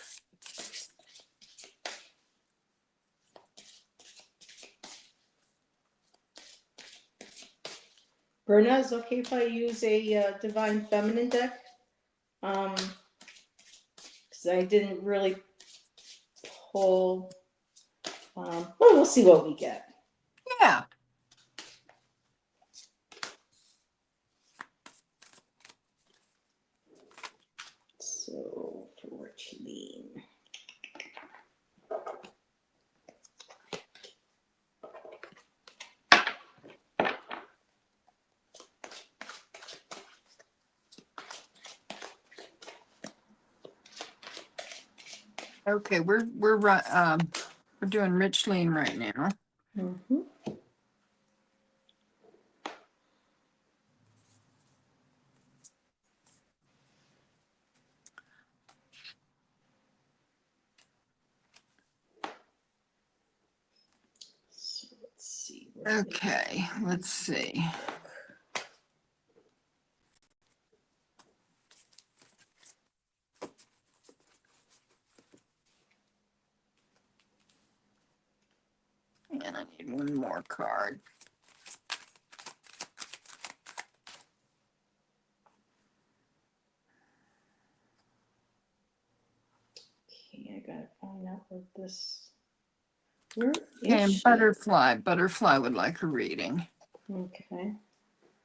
Brenna, is it okay if I use a Divine Feminine deck? Because I didn't really pull. Well, we'll see what we get. Yeah. So, for Richleen. Okay, we're doing Richleen right now. Mm-hmm. So let's see. Okay, let's see. And I need one more card. Okay, I gotta find out what this. Where is And she? Butterfly would like a reading. Okay.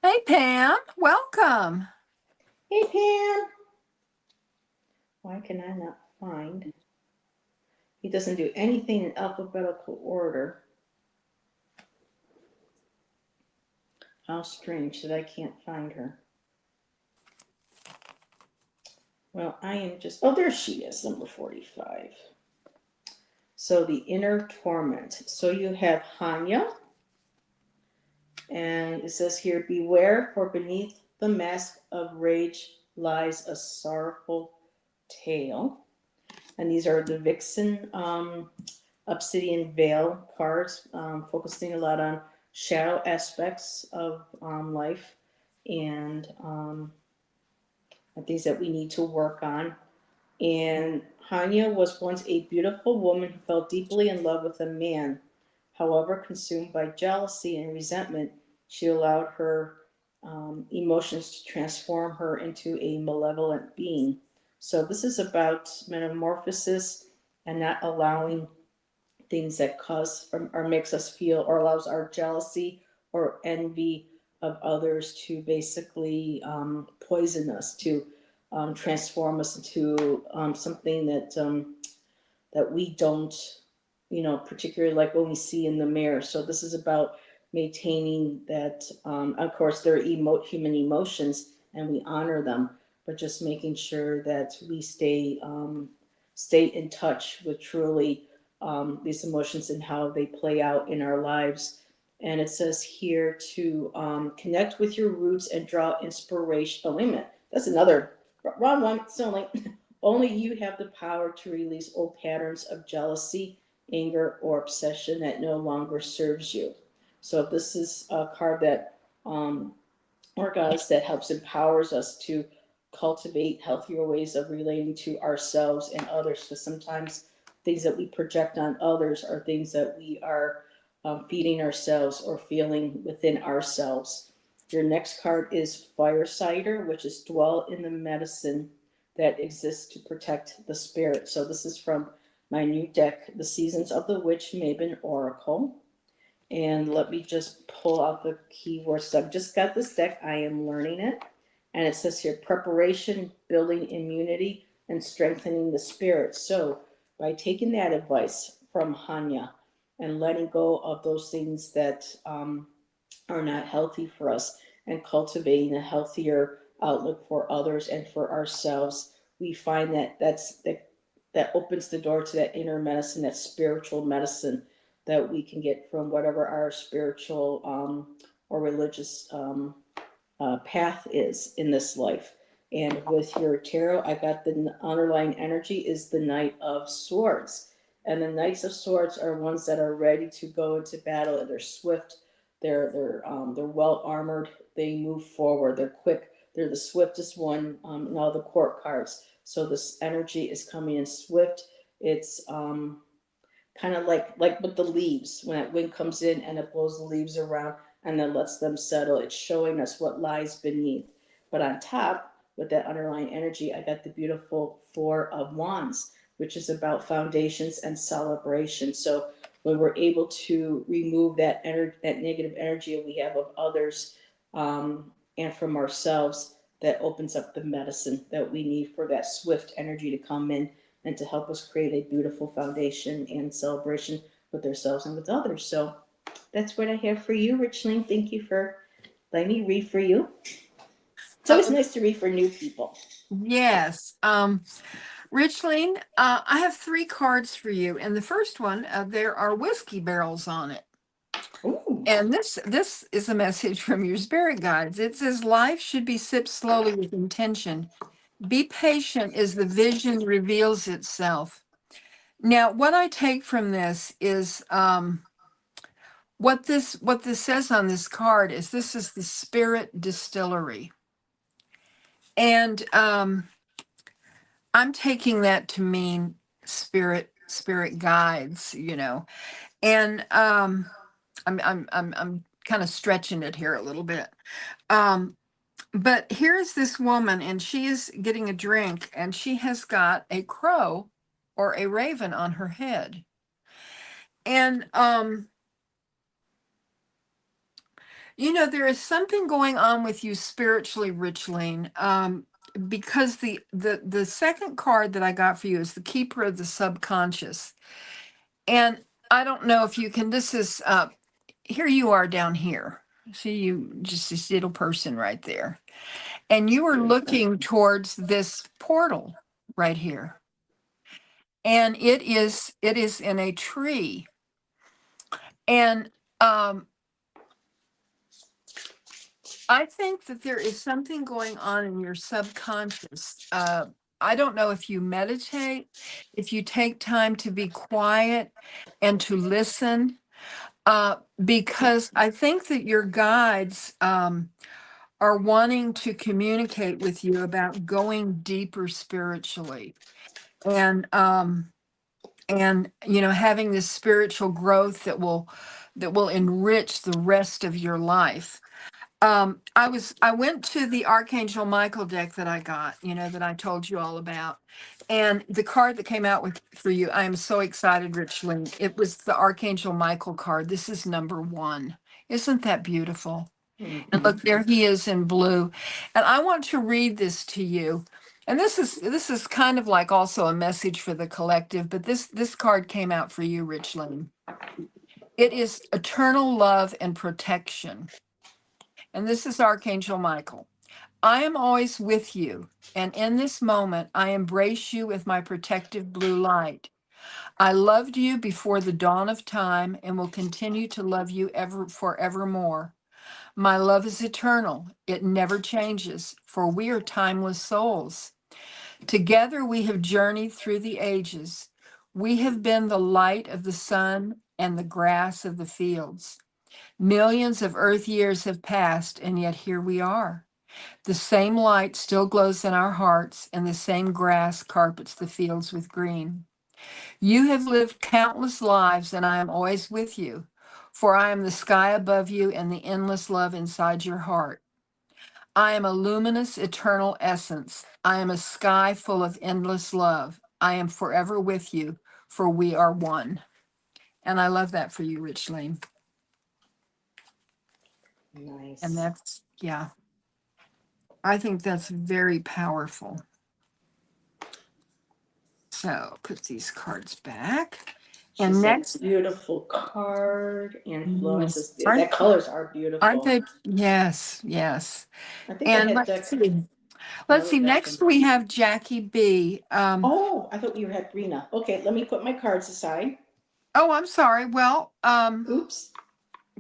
Hey, Pam, welcome. Hey, Pam. Why can I not find? He doesn't do anything in alphabetical order. How strange that I can't find her. Well, I am just. Oh, there she is, number 45. So the inner torment. So you have Hanya. And it says here, beware, for beneath the mask of rage lies a sorrowful tale. And these are the Vixen Obsidian Veil cards, focusing a lot on shadow aspects of life and things that we need to work on. And Hanya was once a beautiful woman who fell deeply in love with a man. However, consumed by jealousy and resentment, she allowed her emotions to transform her into a malevolent being. So, this is about metamorphosis and not allowing things that cause or makes us feel or allows our jealousy or envy of others to basically poison us, to transform us into something that we don't, particularly like when we see in the mirror. So this is about maintaining that. Of course, they're human emotions, and we honor them, but just making sure that we stay in touch with truly these emotions and how they play out in our lives. And it says here to connect with your roots and draw inspiration. Oh, wait a minute. That's another wrong one. It's only you have the power to release old patterns of jealousy, anger, or obsession that no longer serves you. So this is a card that or guys that helps empowers us to cultivate healthier ways of relating to ourselves and others, because sometimes things that we project on others are things that we are feeding ourselves or feeling within ourselves. Your next card is Firesider, which is dwell in the medicine that exists to protect the spirit. So this is from my new deck, The Seasons of the Witch Mabon Oracle. And let me just pull out the keywords. So I've just got this deck. I am learning it. And it says here preparation, building immunity, and strengthening the spirit. So by taking that advice from Hanya and letting go of those things that are not healthy for us and cultivating a healthier outlook for others and for ourselves, we find that that opens the door to that inner medicine, that spiritual medicine that we can get from whatever our spiritual or religious path is in this life. And with your tarot, I got the underlying energy is the Knight of Swords. And the Knights of Swords are ones that are ready to go into battle. They're swift, they're well armored, they move forward, they're quick, they're the swiftest one in all the court cards. So this energy is coming in swift. It's kind of like with the leaves, when that wind comes in and it blows the leaves around and then lets them settle. It's showing us what lies beneath. But on top, with that underlying energy, I got the beautiful Four of Wands, which is about foundations and celebration. So when we're able to remove that that negative energy we have of others and from ourselves, that opens up the medicine that we need for that swift energy to come in and to help us create a beautiful foundation and celebration with ourselves and with others. So that's what I have for you, Richling. Thank you for letting me read for you. It's always nice to read for new people. Yes. Richling, I have 3 cards for you. And the first one, there are whiskey barrels on it. Ooh. And this is a message from your spirit guides. It says life should be sipped slowly with intention. Be patient as the vision reveals itself. Now, what I take from this is what this says on this card is this is the spirit distillery. And I'm taking that to mean spirit guides, you know. And I'm kind of stretching it here a little bit. But here's this woman, and she is getting a drink, and she has got a crow or a raven on her head. And you know, there is something going on with you spiritually, Richling, because the second card that I got for you is the Keeper of the Subconscious. And I don't know if you can, this is, here you are down here. See you, just this little person right there. And you are looking towards this portal right here. And it is in a tree. And I think that there is something going on in your subconscious. I don't know if you meditate, if you take time to be quiet and to listen, because I think that your guides are wanting to communicate with you about going deeper spiritually, and you know, having this spiritual growth that will enrich the rest of your life. I went to the Archangel Michael deck that I got, you know, that I told you all about. And the card that came out with for you, I am so excited, Richland. It was the Archangel Michael card. This is number 1. Isn't that beautiful? Mm-hmm. And look, there he is in blue. And I want to read this to you. And this is kind of like also a message for the collective, but this card came out for you, Richland. It is eternal love and protection. And this is Archangel Michael. I am always with you, and in this moment, I embrace you with my protective blue light. I loved you before the dawn of time and will continue to love you forevermore. My love is eternal. It never changes, for we are timeless souls. Together we have journeyed through the ages. We have been the light of the sun and the grass of the fields. Millions of Earth years have passed, and yet here we are. The same light still glows in our hearts, and the same grass carpets the fields with green. You have lived countless lives, and I am always with you, for I am the sky above you and the endless love inside your heart. I am a luminous, eternal essence. I am a sky full of endless love. I am forever with you, for we are one. And I love that for you, Richling. Nice. And that's, yeah, I think that's very powerful. So put these cards back. She's And a next, beautiful card, and Florence yes, is that colors are aren't beautiful. they? Yes, yes. I think I And had let's Dex. see. Let's Another see. deck Next, from. we have Jackie B. Oh, I thought you had Rena. Okay, let me put my cards aside. Oh, I'm sorry. Well, Oops.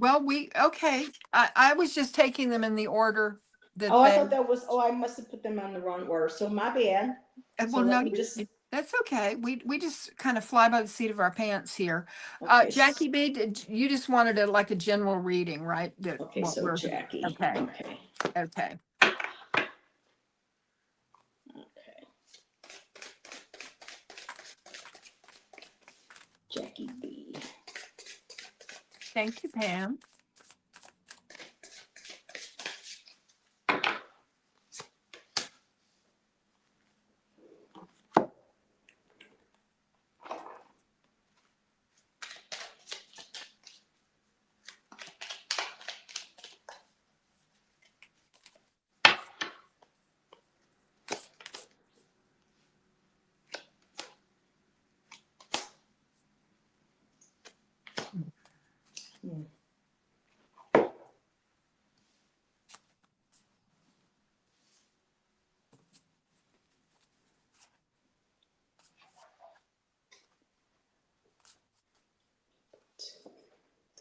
okay. I was just taking them in the order that Oh, I they, thought that was. Oh, I must have put them on the wrong order. So my bad. So well, no, let me just. that's okay. We just kind of fly by the seat of our pants here. Okay. Jackie B, you just wanted like a general reading, right? Okay. So Jackie. Okay. Okay. Okay. Okay. Jackie B. Thank you, Pam.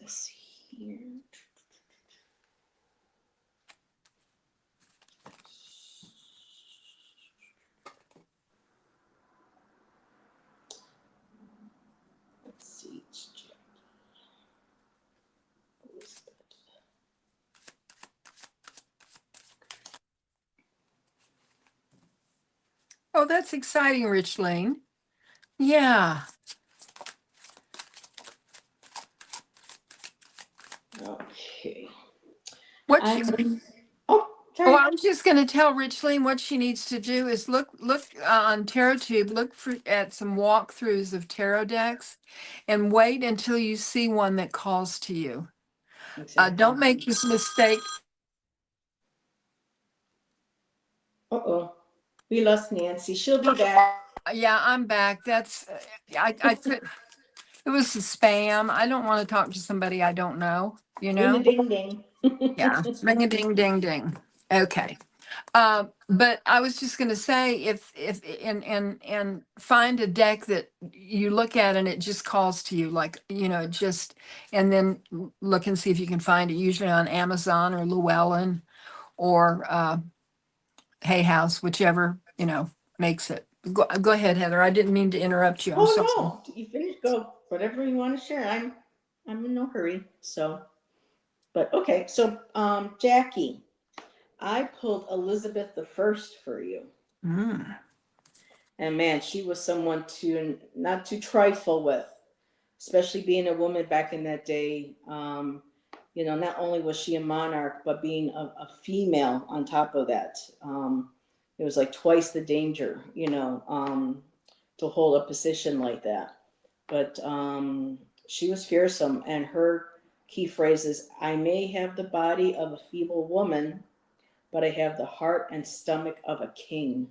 This here. Let's see. It's Jackie. Elizabeth. Oh, that's exciting, Rich Lane. Yeah. Okay. What Oh, Oh, sorry. I was just going to tell Richleen what she needs to do is look on TarotTube, look at some walkthroughs of tarot decks, and wait until you see one that calls to you. Exactly. Don't make this mistake. Uh-oh. We lost Nancy. She'll be back. Yeah, I'm back. That's I could. It was a spam. I don't want to talk to somebody I don't know. You Ring a know? ding ding. Yeah. Ring a ding ding ding. Okay. But I was just going to say, if and find a deck that you look at and it just calls to you, like just and then look and see if you can find it. Usually on Amazon or Llewellyn or Hay House, whichever makes it. Go ahead, Heather. I didn't mean to interrupt you. I'm sorry. Oh no, you finish. Go whatever you want to share. I'm in no hurry. So, but okay. So, Jackie, I pulled Elizabeth the First for you. Mm. And man, she was someone to not to trifle with, especially being a woman back in that day. Not only was she a monarch, but being a female on top of that. It was like twice the danger, to hold a position like that. But she was fearsome, and her key phrase is, I may have the body of a feeble woman, but I have the heart and stomach of a king.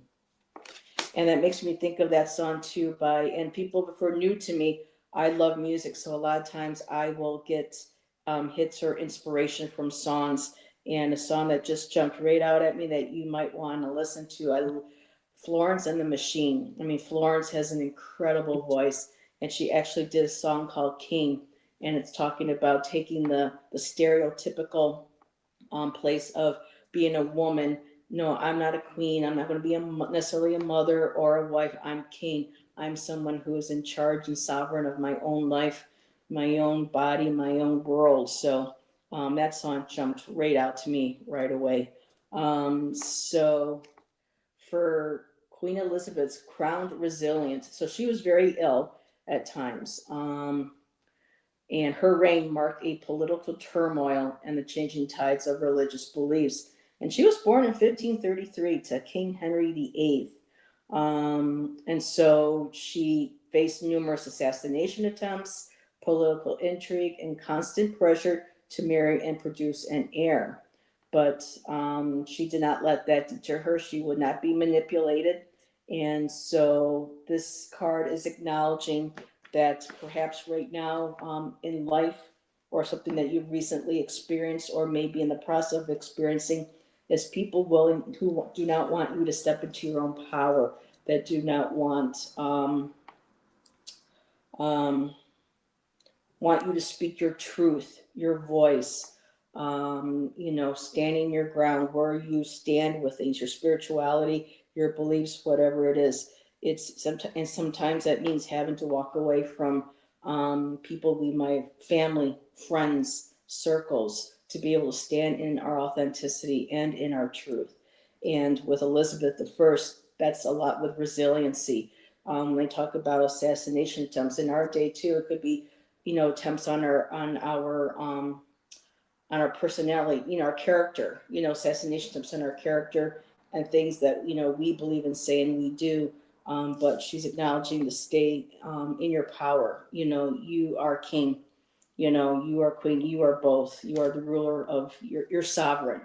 And that makes me think of that song too and people, if are new to me, I love music. So a lot of times I will get hits or inspiration from songs, and a song that just jumped right out at me that you might want to listen to. Florence and the Machine. I mean, Florence has an incredible voice, and she actually did a song called King, and it's talking about taking the stereotypical place of being a woman. No, I'm not a queen. I'm not going to be necessarily a mother or a wife. I'm king. I'm someone who is in charge and sovereign of my own life, my own body, my own world. So that song jumped right out to me right away. So for Queen Elizabeth's crowned resilience, so she was very ill at times. And her reign marked a political turmoil and the changing tides of religious beliefs. And she was born in 1533 to King Henry VIII. And so she faced numerous assassination attempts, political intrigue, and constant pressure to marry and produce an heir. But she did not let that deter her. She would not be manipulated. And so this card is acknowledging that perhaps right now in life, or something that you've recently experienced or maybe in the process of experiencing, is people willing who do not want you to step into your own power, that do not um, want you to speak your truth, your voice, standing your ground, where you stand with things, your spirituality, your beliefs, whatever it is. And sometimes that means having to walk away from people we might, family, friends, circles, to be able to stand in our authenticity and in our truth. And with Elizabeth I, that's a lot with resiliency. When they talk about assassination attempts in our day too, it could be attempts on our personality, our character, assassination attempts on our character and things that we believe in saying we do. But she's acknowledging to stay in your power. You are king. You are queen. You are both. You are the ruler of your sovereign.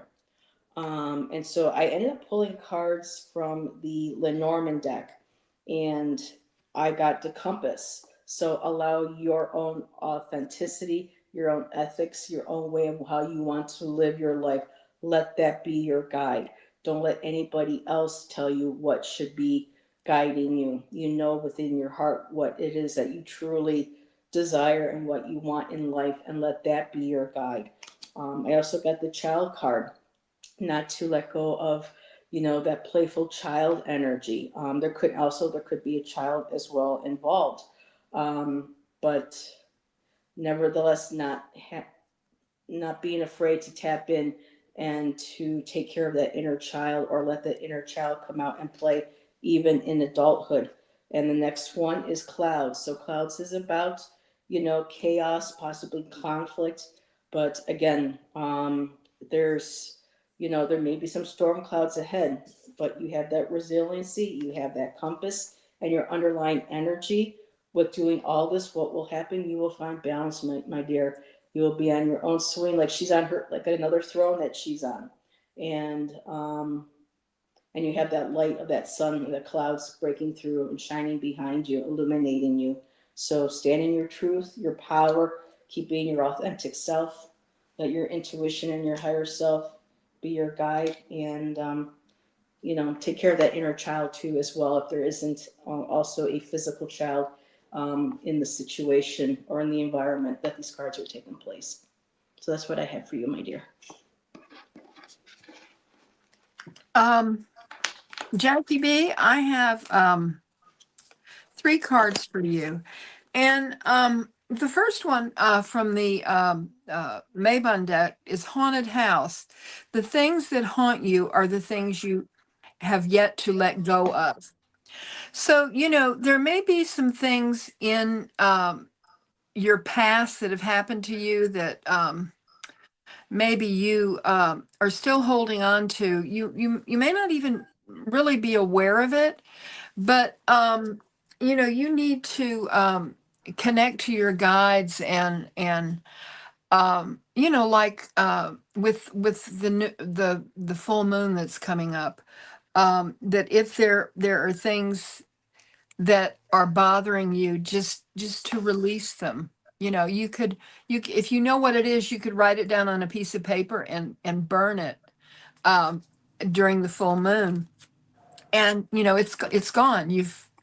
And so I ended up pulling cards from the Lenormand deck, and I got the compass. So allow your own authenticity, your own ethics, your own way of how you want to live your life. Let that be your guide. Don't let anybody else tell you what should be guiding you. You know within your heart what it is that you truly desire and what you want in life, and let that be your guide. I also got the child card, not to let go of that playful child energy. There could be a child as well involved, but nevertheless not being afraid to tap in and to take care of that inner child, or let that inner child come out and play even in adulthood. And the next one is clouds. So clouds is about chaos, possibly conflict, but again, there's there may be some storm clouds ahead, but you have that resiliency, you have that compass, and your underlying energy. With doing all this, what will happen? You will find balance, my dear. You will be on your own swing, like she's on her, like another throne that she's on. And you have that light of that sun, the clouds breaking through and shining behind you, illuminating you. So stand in your truth, your power, keep being your authentic self. Let your intuition and your higher self be your guide, and take care of that inner child too, as well, if there isn't also a physical child in the situation or in the environment that these cards are taking place. So that's what I have for you, my dear. Jackie B, I have 3 cards for you. And the first one from the Mabon deck is Haunted House. The things that haunt you are the things you have yet to let go of. So, there may be some things in your past that have happened to you that maybe you are still holding on to. You may not even really be aware of it, but you need to connect to your guides, and like with the full moon that's coming up, that if there are things that are bothering you, just to release them. If you know what it is, you could write it down on a piece of paper and burn it um, during the full moon, and it's gone.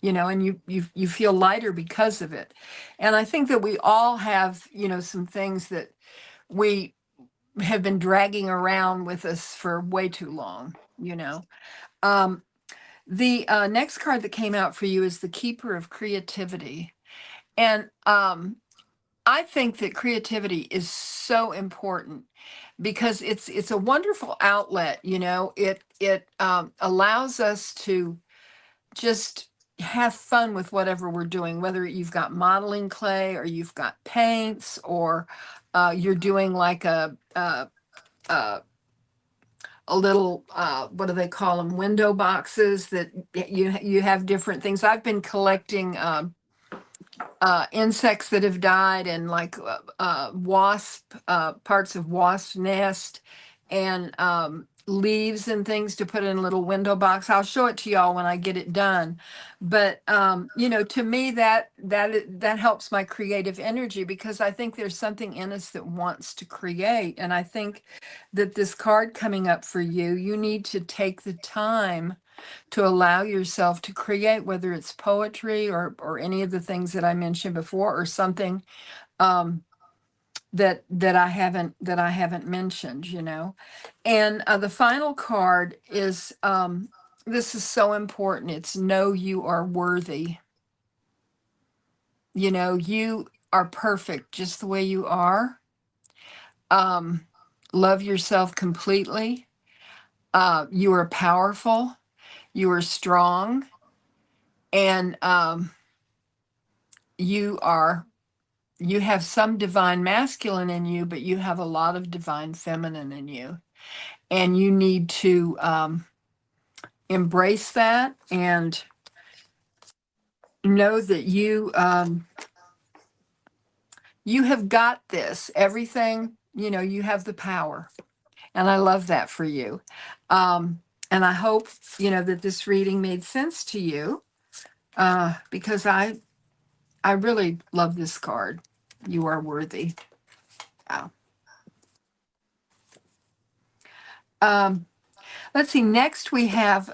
And you feel lighter because of it. And I think that we all have some things that we have been dragging around with us for way too long. um the next card that came out for you is the Keeper of Creativity. And I think that creativity is so important because it's a wonderful outlet. It allows us to just have fun with whatever we're doing, whether you've got modeling clay or you've got paints or you're doing like a, a little what do they call them, window boxes that you have different things. I've been collecting insects that have died and like wasp parts of wasp nest and leaves and things to put in a little window box. I'll show it to y'all when I get it done. But to me that helps my creative energy because I think there's something in us that wants to create. And I think that this card coming up for you, you need to take the time to allow yourself to create, whether it's poetry or any of the things that I mentioned before, or something um, that I haven't mentioned. And the final card is this is so important. It's know you are worthy. You are perfect just the way you are. Um, Love yourself completely. You are powerful. You are strong. And you are you have some divine masculine in you, but you have a lot of divine feminine in you, and you need to embrace that and know that you have got this. Everything, you have the power, and I love that for you. And I hope that this reading made sense to you because I really love this card. You are worthy. Wow. Um, let's see. Next, we have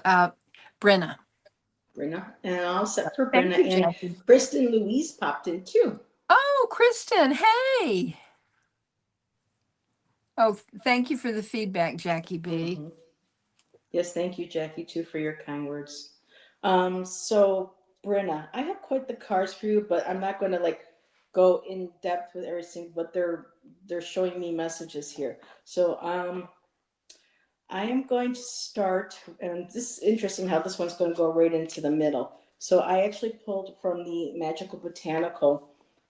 Brenna. Brenna, and all set for Thank Brenna. you, And Jackie. Kristen Louise popped in too. Oh, Kristen. Hey. Oh, thank you for the feedback, Jackie B. Mhm. Yes, thank you, Jackie, too, for your kind words. So Brenna, I have quite the cards for you, but I'm not going to like go in depth with everything. But they're showing me messages here. So I am going to start, and this is interesting how this one's going to go right into the middle. So I actually pulled from the Magical Botanical,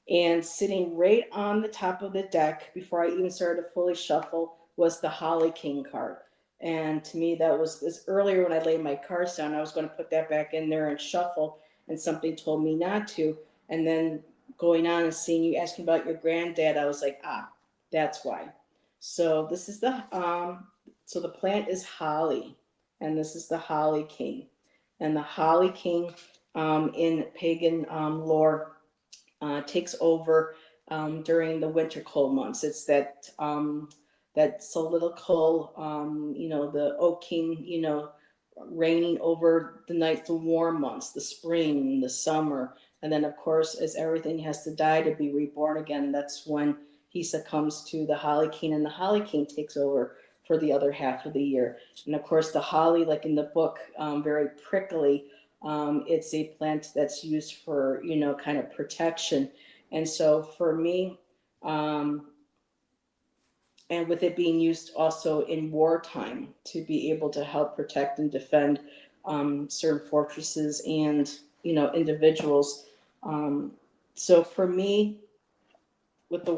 and sitting right on the top of the deck before I even started to fully shuffle was the Holly King card. And to me, that was earlier when I laid my cards down. I was going to put that back in there and shuffle, and something told me not to. And then going on and seeing you asking about your granddad, I was like, that's why. So this is the plant is holly, and this is the Holly King. And the Holly King in pagan lore takes over during the winter cold months. It's that solidical, the Oak King, reigning over the night, the warm months, the spring, the summer, and then of course, as everything has to die to be reborn again, that's when he succumbs to the Holly King, and the Holly King takes over for the other half of the year. And of course, the holly, like in the book, very prickly. It's a plant that's used for, kind of protection. And so for me, and with it being used also in wartime to be able to help protect and defend certain fortresses and, individuals. So for me, with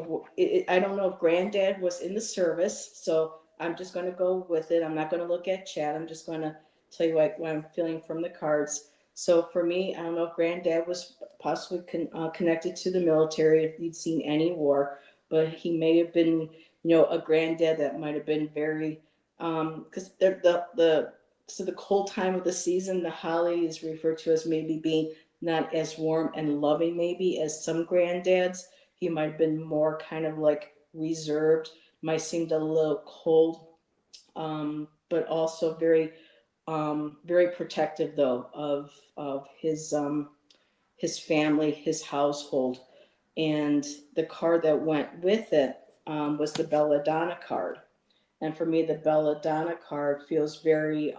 I don't know if Granddad was in the service, so I'm just going to go with it. I'm not going to look at chat. I'm just going to tell you what I'm feeling from the cards. So for me, I don't know if Granddad was possibly connected to the military, if he'd seen any war, but he may have been, a granddad that might have been very, because the cold time of the season, the holly is referred to as maybe being not as warm and loving maybe as some granddads. He might have been more kind of like reserved, might seemed a little cold, but also very protective though of his family, his household. And the card that went with it was the Belladonna card. And for me, the Belladonna card feels very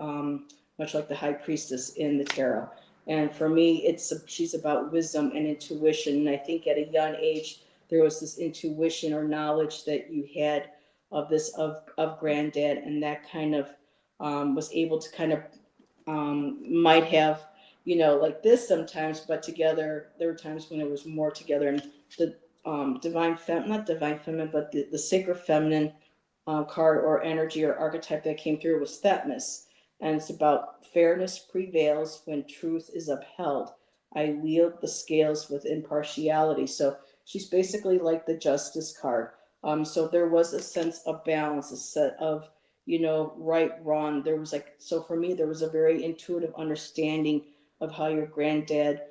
much like the High Priestess in the tarot. And for me, she's about wisdom and intuition. And I think at a young age, there was this intuition or knowledge that you had of this of granddad, and that kind of was able to kind of might have, like this sometimes, but together there were times when it was more together. And the not divine feminine, but the sacred feminine card or energy or archetype that came through was Thutmose. And it's about fairness prevails when truth is upheld. I wield the scales with impartiality. So she's basically like the justice card. So there was a sense of balance, a set of, right, wrong. There was like, so for me, there was a very intuitive understanding of how your granddad,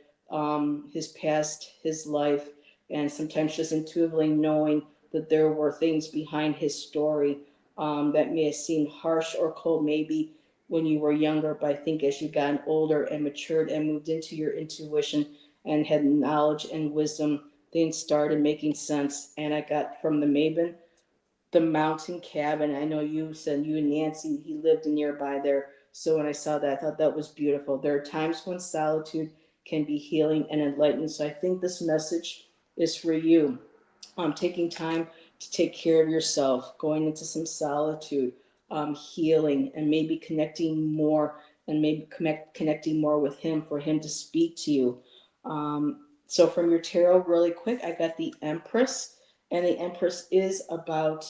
his past, his life, and sometimes just intuitively knowing that there were things behind his story that may have seemed harsh or cold, maybe when you were younger. But I think as you gotten older and matured and moved into your intuition and had knowledge and wisdom, things started making sense. And I got from the Maven, the mountain cabin. I know you said you and Nancy, he lived nearby there. So when I saw that, I thought that was beautiful. There are times when solitude can be healing and enlightening. So I think this message is for you. Taking time to take care of yourself, going into some solitude, healing, and maybe connecting more, and maybe connecting more with him for him to speak to you. So from your tarot, really quick, I got the Empress, and the Empress is about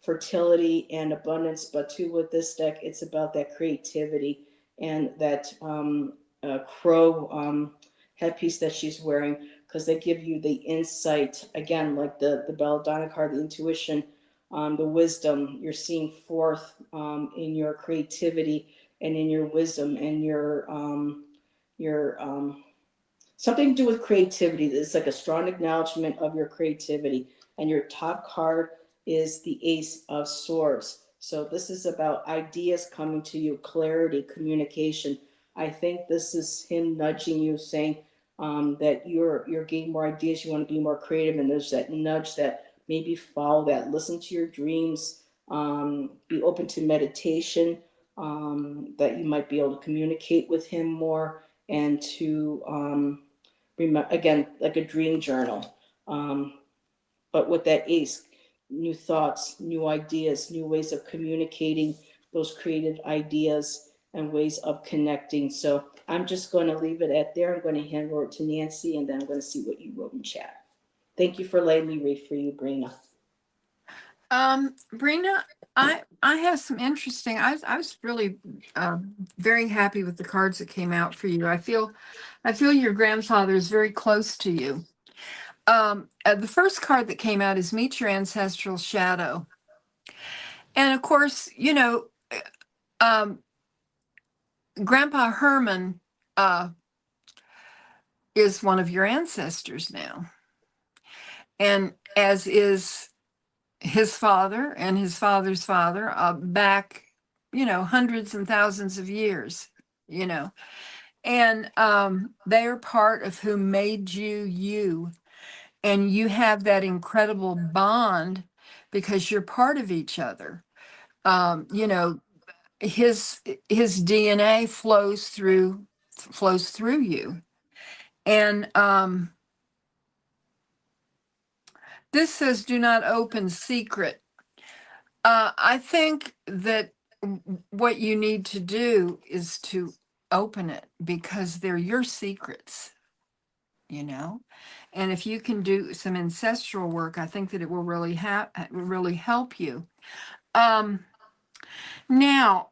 fertility and abundance. But too, with this deck, it's about that creativity and that crow headpiece that she's wearing, because they give you the insight again, like the belladonna card, the intuition, the wisdom. You're seeing forth in your creativity and in your wisdom and your something to do with creativity. It's like a strong acknowledgement of your creativity. And your top card is the Ace of Swords. So this is about ideas coming to you, clarity, communication. I think this is him nudging you, saying that you're getting more ideas. You want to be more creative, and there's that nudge that maybe follow that. Listen to your dreams. Be open to meditation. That you might be able to communicate with him more, and to again, like a dream journal. But with that ace, new thoughts, new ideas, new ways of communicating those creative ideas and ways of connecting. So I'm just going to leave it at there. I'm going to hand over to Nancy, and then I'm going to see what you wrote in chat. Thank you for letting me read for you, Brina. Brina, I have some interesting. I was really very happy with the cards that came out for you. I feel your grandfather is very close to you. The first card that came out is Meet Your Ancestral Shadow, and of course, Grandpa Herman is one of your ancestors now, and as is his father and his father's father, back, hundreds and thousands of years, and they are part of who made you, and you have that incredible bond because you're part of each other. You know, his DNA flows through you, and this says, "Do not open secret." I think that what you need to do is to open it because they're your secrets, and if you can do some ancestral work, I think that it will really help you. Um, Now,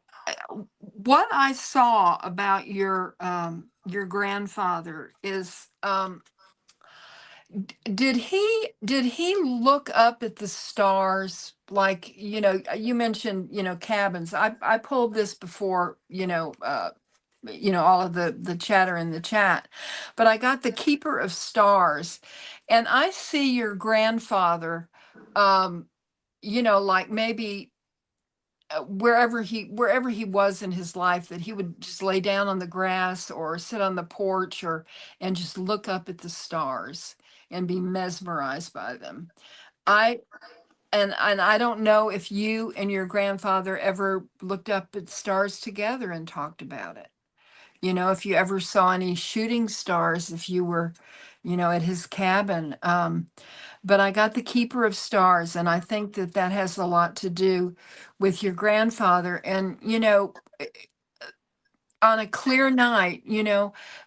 what I saw about your grandfather is, did he look up at the stars, like, you mentioned, cabins. I pulled this before, all of the chatter in the chat, but I got the Keeper of Stars, and I see your grandfather, um, like maybe wherever he was in his life, that he would just lay down on the grass or sit on the porch, and just look up at the stars and be mesmerized by them. I and I don't know if you and your grandfather ever looked up at stars together and talked about it. if you ever saw any shooting stars, if you were, at his cabin. But I got the Keeper of Stars, and I think that that has a lot to do with your grandfather. And, on a clear night,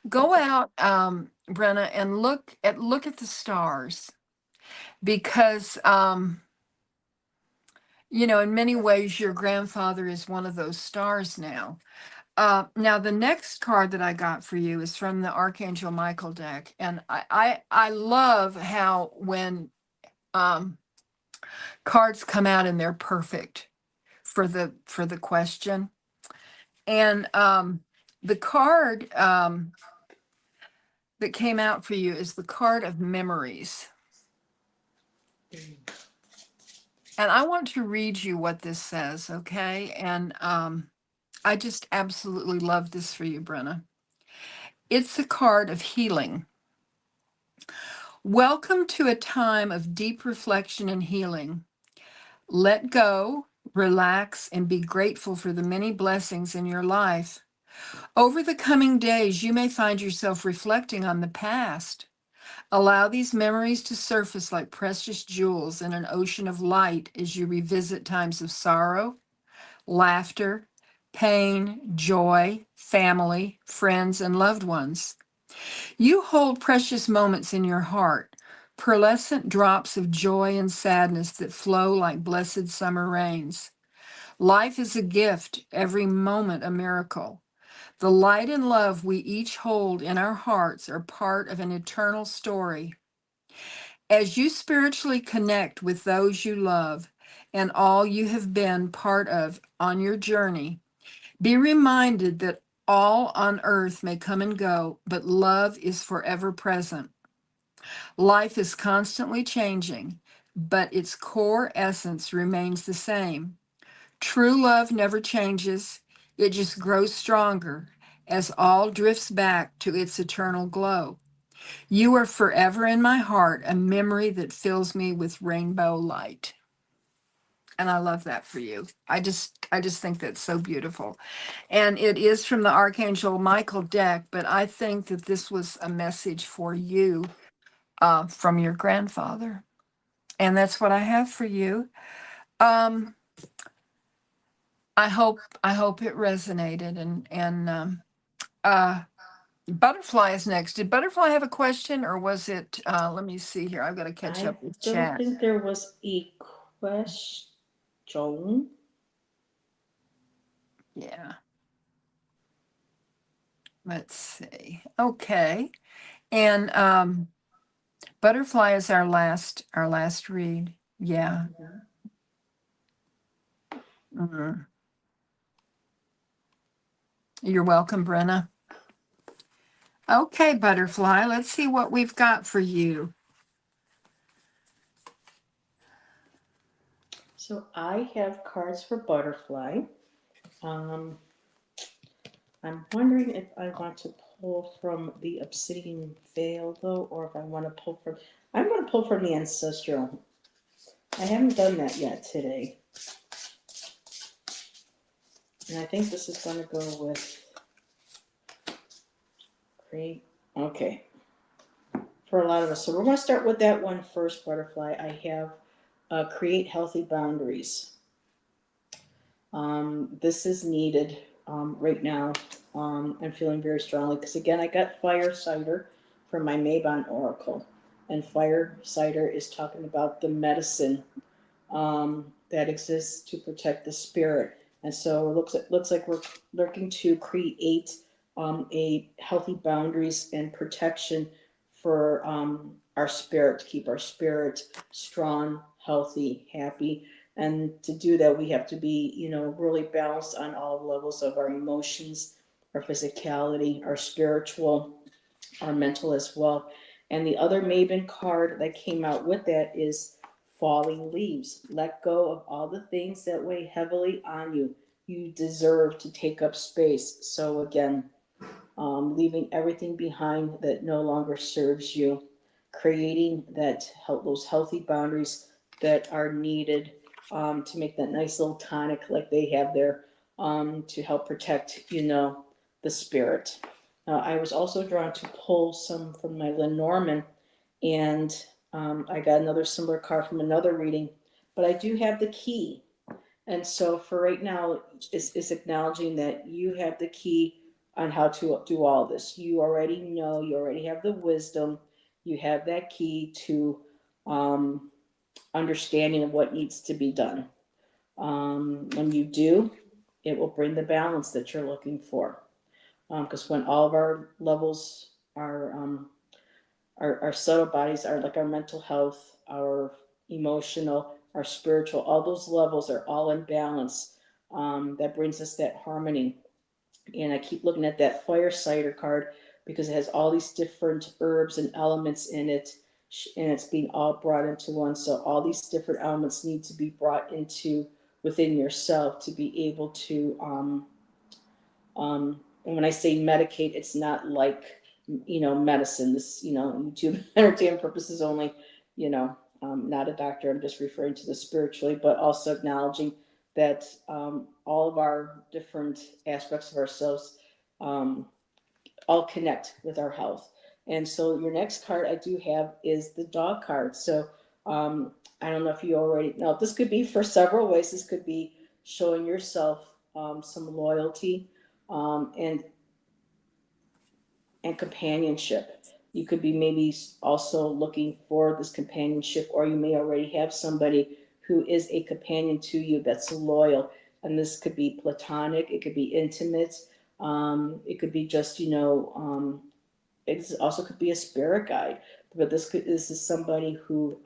go out, Brenna, and look at the stars, because in many ways your grandfather is one of those stars now. Now the next card that I got for you is from the Archangel Michael deck, and I love how when um, cards come out and they're perfect for the question. And the card that came out for you is the card of memories. And I want to read you what this says, okay? And I just absolutely love this for you, Brenna. It's a card of healing. Welcome to a time of deep reflection and healing. Let go, relax, and be grateful for the many blessings in your life. Over the coming days, you may find yourself reflecting on the past. Allow these memories to surface like precious jewels in an ocean of light as you revisit times of sorrow, laughter, pain, joy, family, friends, and loved ones. You hold precious moments in your heart, pearlescent drops of joy and sadness that flow like blessed summer rains. Life is a gift, every moment a miracle. The light and love we each hold in our hearts are part of an eternal story. As you spiritually connect with those you love and all you have been part of on your journey, be reminded that all on earth may come and go, but love is forever present. Life is constantly changing, but its core essence remains the same. True love never changes, it just grows stronger as all drifts back to its eternal glow. You are forever in my heart, a memory that fills me with rainbow light. And I love that for you. I just think that's so beautiful. And it is from the Archangel Michael deck, but I think that this was a message for you from your grandfather. And that's what I have for you. Um, I hope it resonated, and uh Butterfly is next. Did Butterfly have a question, or was it let me see here. I've got to catch I up with don't chat. think there was a question. Yeah. Let's see. Okay. And Butterfly is our last read. Yeah. Mhm. You're welcome, Brenna. Okay, Butterfly, let's see what we've got for you. So I have cards for Butterfly. Um, I'm wondering if I want to pull from the Obsidian Veil though, or if I want to pull from. I'm going to pull from the Ancestral. I haven't done that yet today, and I think this is going to go with great. Okay, for a lot of us. So we're going to start with that one first, Butterfly. I have create healthy boundaries. This is needed right now. I'm feeling very strongly because again, I got Fire Cider from my Mabon Oracle, and Fire Cider is talking about the medicine that exists to protect the spirit. And so it looks like we're looking to create a healthy boundaries and protection for our spirit, to keep our spirit strong, healthy, happy. And to do that, we have to be, really balanced on all levels of our emotions, our physicality, our spiritual, our mental as well. And the other Maven card that came out with that is falling leaves. Let go of all the things that weigh heavily on you. You deserve to take up space. So again, leaving everything behind that no longer serves you, creating those healthy boundaries that are needed to make that nice little tonic like they have there to help protect, the spirit. I was also drawn to pull some from my Lenormand, and I got another similar card from another reading, but I do have the key. And so for right now, is acknowledging that you have the key on how to do all this. You already know, you already have the wisdom, you have that key to um, understanding of what needs to be done. When you do, it will bring the balance that you're looking for. Because when all of our levels are our subtle bodies are like our mental health, our emotional, our spiritual, all those levels are all in balance. That brings us that harmony. And I keep looking at that fire cider card because it has all these different herbs and elements in it, and it's being all brought into one. So all these different elements need to be brought into within yourself to be able to and when I say medicate, it's not like, medicine. This, YouTube entertainment purposes only, not a doctor. I'm just referring to the spiritually, but also acknowledging that all of our different aspects of ourselves um, all connect with our health. And so your next card I do have is the dog card. So I don't know if you already know. This could be for several ways. This could be showing yourself some loyalty um, and and companionship. You could be maybe also looking for this companionship, or you may already have somebody who is a companion to you that's loyal. And this could be platonic, it could be intimate, it could be just, it also could be a spirit guide. But this is somebody who,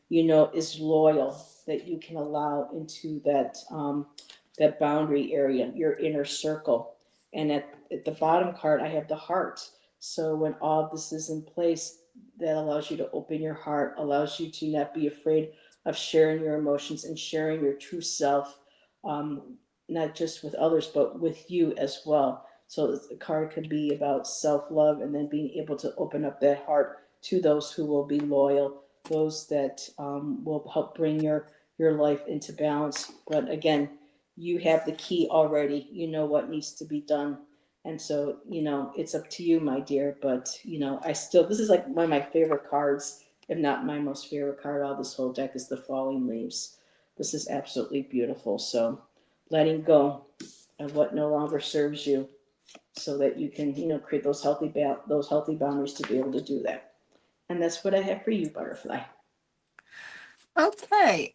is loyal, that you can allow into that boundary area, your inner circle. And at the bottom card, I have the heart. So when all of this is in place, that allows you to open your heart, allows you to not be afraid of sharing your emotions and sharing your true self, not just with others, but with you as well. So the card could be about self-love, and then being able to open up that heart to those who will be loyal, those that will help bring your life into balance. But again, you have the key already. You know what needs to be done. And so, it's up to you, my dear. But, this is like one of my favorite cards, if not my most favorite card out of this whole deck, is the Falling Leaves. This is absolutely beautiful. So, letting go of what no longer serves you, so that you can, create those healthy boundaries to be able to do that. And that's what I have for you, Butterfly. Okay.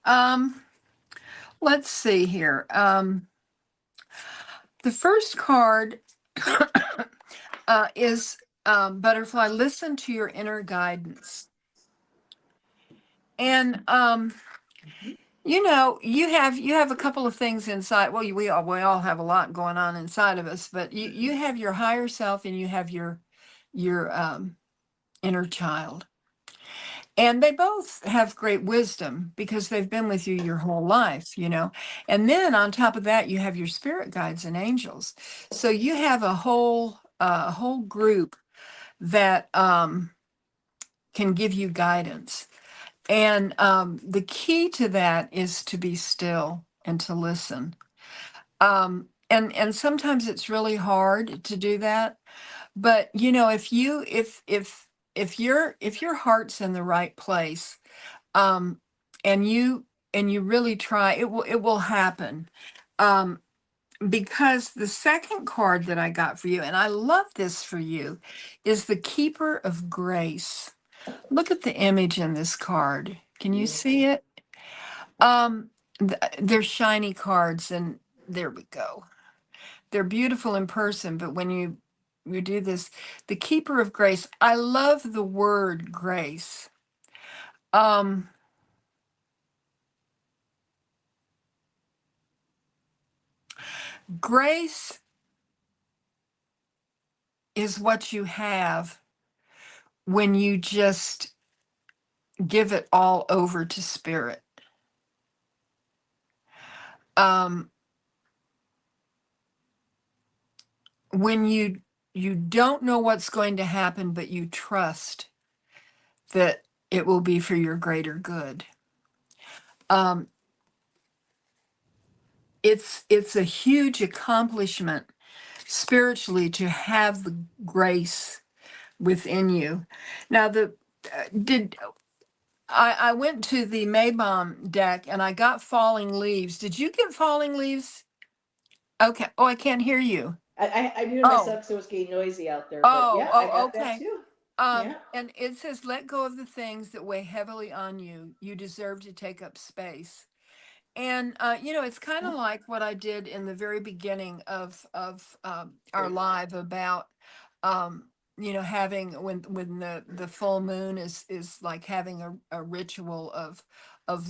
Let's see here. The first card is Butterfly, listen to your inner guidance. And you have a couple of things inside. Well, we all have a lot going on inside of us, but you have your higher self and you have your inner child. And they both have great wisdom because they've been with you your whole life. And then on top of that, you have your spirit guides and angels. So you have a whole group that can give you guidance. And the key to that is to be still and to listen. And sometimes it's really hard to do that. But if your heart's in the right place, um, and you really try, it will happen. Um, because the second card that I got for you, and I love this for you, is the Keeper of Grace. Look at the image in this card. Can you see it? Um, they're shiny cards, and there we go. They're beautiful in person, but when you do this, the Keeper of Grace. I love the word grace. Um, Grace is what you have when you just give it all over to spirit. Um, when you don't know what's going to happen, but you trust that it will be for your greater good. Um, it's a huge accomplishment spiritually to have the grace within you. Now, did I went to the Maybaum deck and I got falling leaves. Did you get falling leaves? Okay. Oh, I can't hear you. I muted Oh, myself because it was getting noisy out there, but oh, yeah, I oh, got that okay. too. Yeah. And it says, let go of the things that weigh heavily on you. You deserve to take up space. And it's kind of like what I did in the very beginning of our live about having when the full moon is like having a ritual of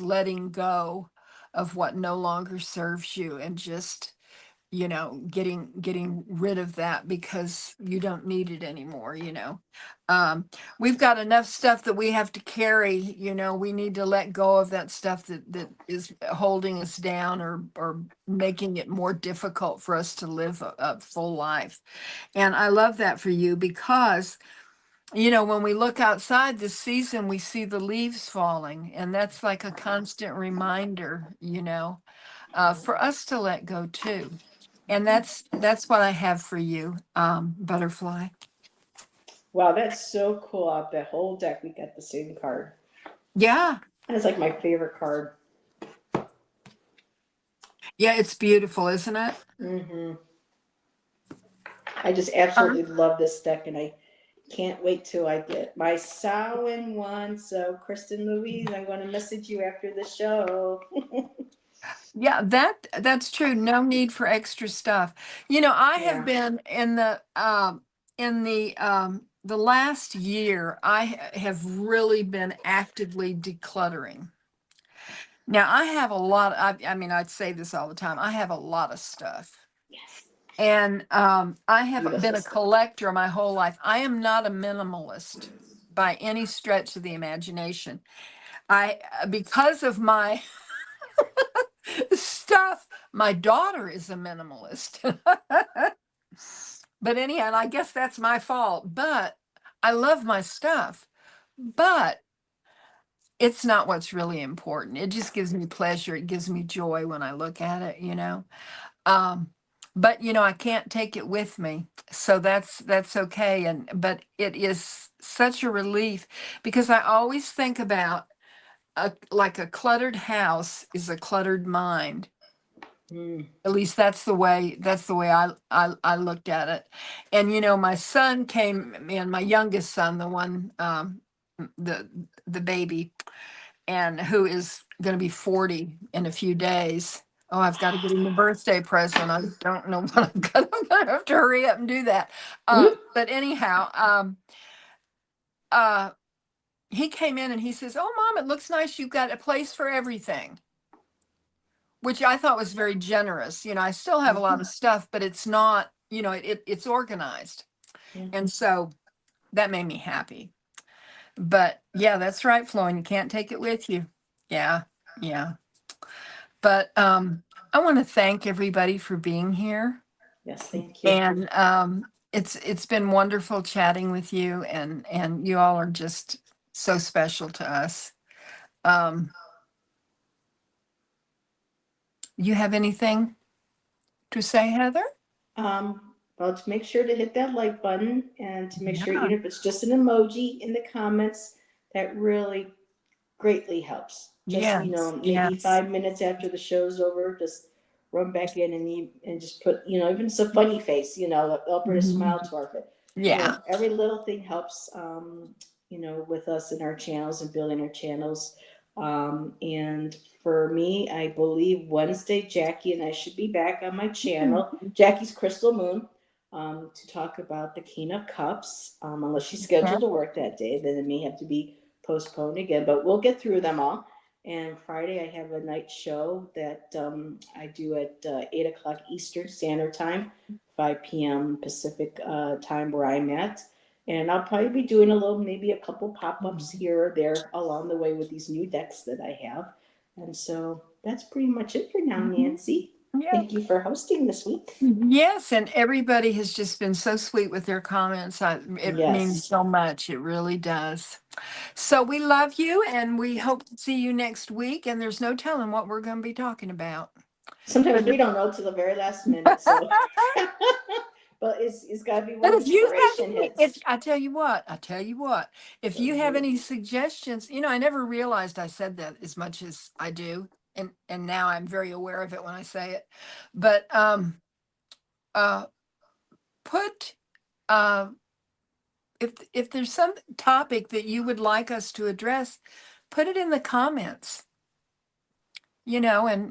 letting go of what no longer serves you and just getting rid of that because you don't need it anymore. um we've got enough stuff that we have to carry. We need to let go of that stuff that is holding us down or making it more difficult for us to live a full life. And I love that for you because when we look outside this season we see the leaves falling, and that's like a constant reminder for us to let go too. And that's what I have for you, Butterfly. Wow, that's so cool. Out that whole deck, we got the same card. Yeah, That's like my favorite card. yeah, it's beautiful, isn't it? Hmm. I just Uh, absolutely love this deck, and I can't wait till I get my Samhain one. So, Kristen Louise, I'm going to message you after the show. yeah, that's true. No need for extra stuff. I have Yeah. been in the last year, have really been actively decluttering. Now, I have a lot. I mean, I'd say this all the time. I have a lot of stuff. Yes. And I have been Beautiful a stuff. collector my whole life. I am not a minimalist by any stretch of the imagination. Because of my stuff, my daughter is a minimalist. But anyhow, and I guess that's my fault. But I love my stuff. But it's not what's really important. It just gives me pleasure. It gives me joy when I look at it. Um, but I can't take it with me, so that's okay. But it is such a relief because I always think about like a cluttered house is a cluttered mind. Mm. At least that's the way I looked at it. And my son came in, my youngest son, the one the the baby, and who is going to be 40 in a few days. Oh, I've got to get him a birthday present. I don't know what I'm going to have to hurry up and do that. Whoop. But anyhow, uh, he came in and he says, "Oh, Mom, it looks nice. You've got a place for everything," which I thought was very generous. I still have a lot of stuff, but it's not, it's organized. Mhm. And so that made me happy. But yeah, that's right, Flo, and you can't take it with you. Yeah, yeah. But I want to thank everybody for being here, Yes, thank you. and it's been wonderful chatting with you, and you all are just so special to us. Um, you have anything to say, Heather? Well, to make sure to hit that like button and to make sure, Yeah. even if it's just an emoji in the comments, that really greatly helps. Just, Yes. maybe Yes. 5 minutes after the show's over, just run back in and just put, even it's a funny face, they'll put a Mhm. smile to our face. Yeah. Every little thing helps, with us in our channels and building our channels. And for me, I believe Wednesday, Jackie and I should be back on my channel, Jackie's Crystal Moon, to talk about the King of Cups. Unless she's Yeah. scheduled to work that day, then it may have to be postponed again, but we'll get through them all. And Friday, I have a night show that I do at 8 o'clock Eastern Standard Time, 5 p.m. Pacific time where I'm at. And I'll probably be doing maybe a couple pop ups here or there along the way with these new decks that I have. And so that's pretty much it for now, Mhm. Nancy. Yeah. Thank you for hosting this week. Yes, and everybody has just been so sweet with their comments. It means Yes. so much. It really does. So we love you, and we hope to see you next week. And there's no telling what we're going to be talking about. Sometimes But we don't know till the very last minute. So, Well, it's got to be But when if you have inspiration any, if hits. I tell you what, if Go you have ahead. any suggestions, I never realized I said that as much as I do, and now I'm very aware of it when I say it. But uh, put uh, if there's some topic that you would like us to address, put it in the comments.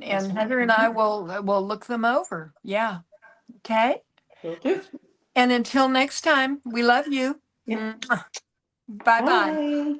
That's And right. Heather and I will look them over. Yeah. Okay. Will do. And until next time, we love you. Yep. Bye bye. Bye.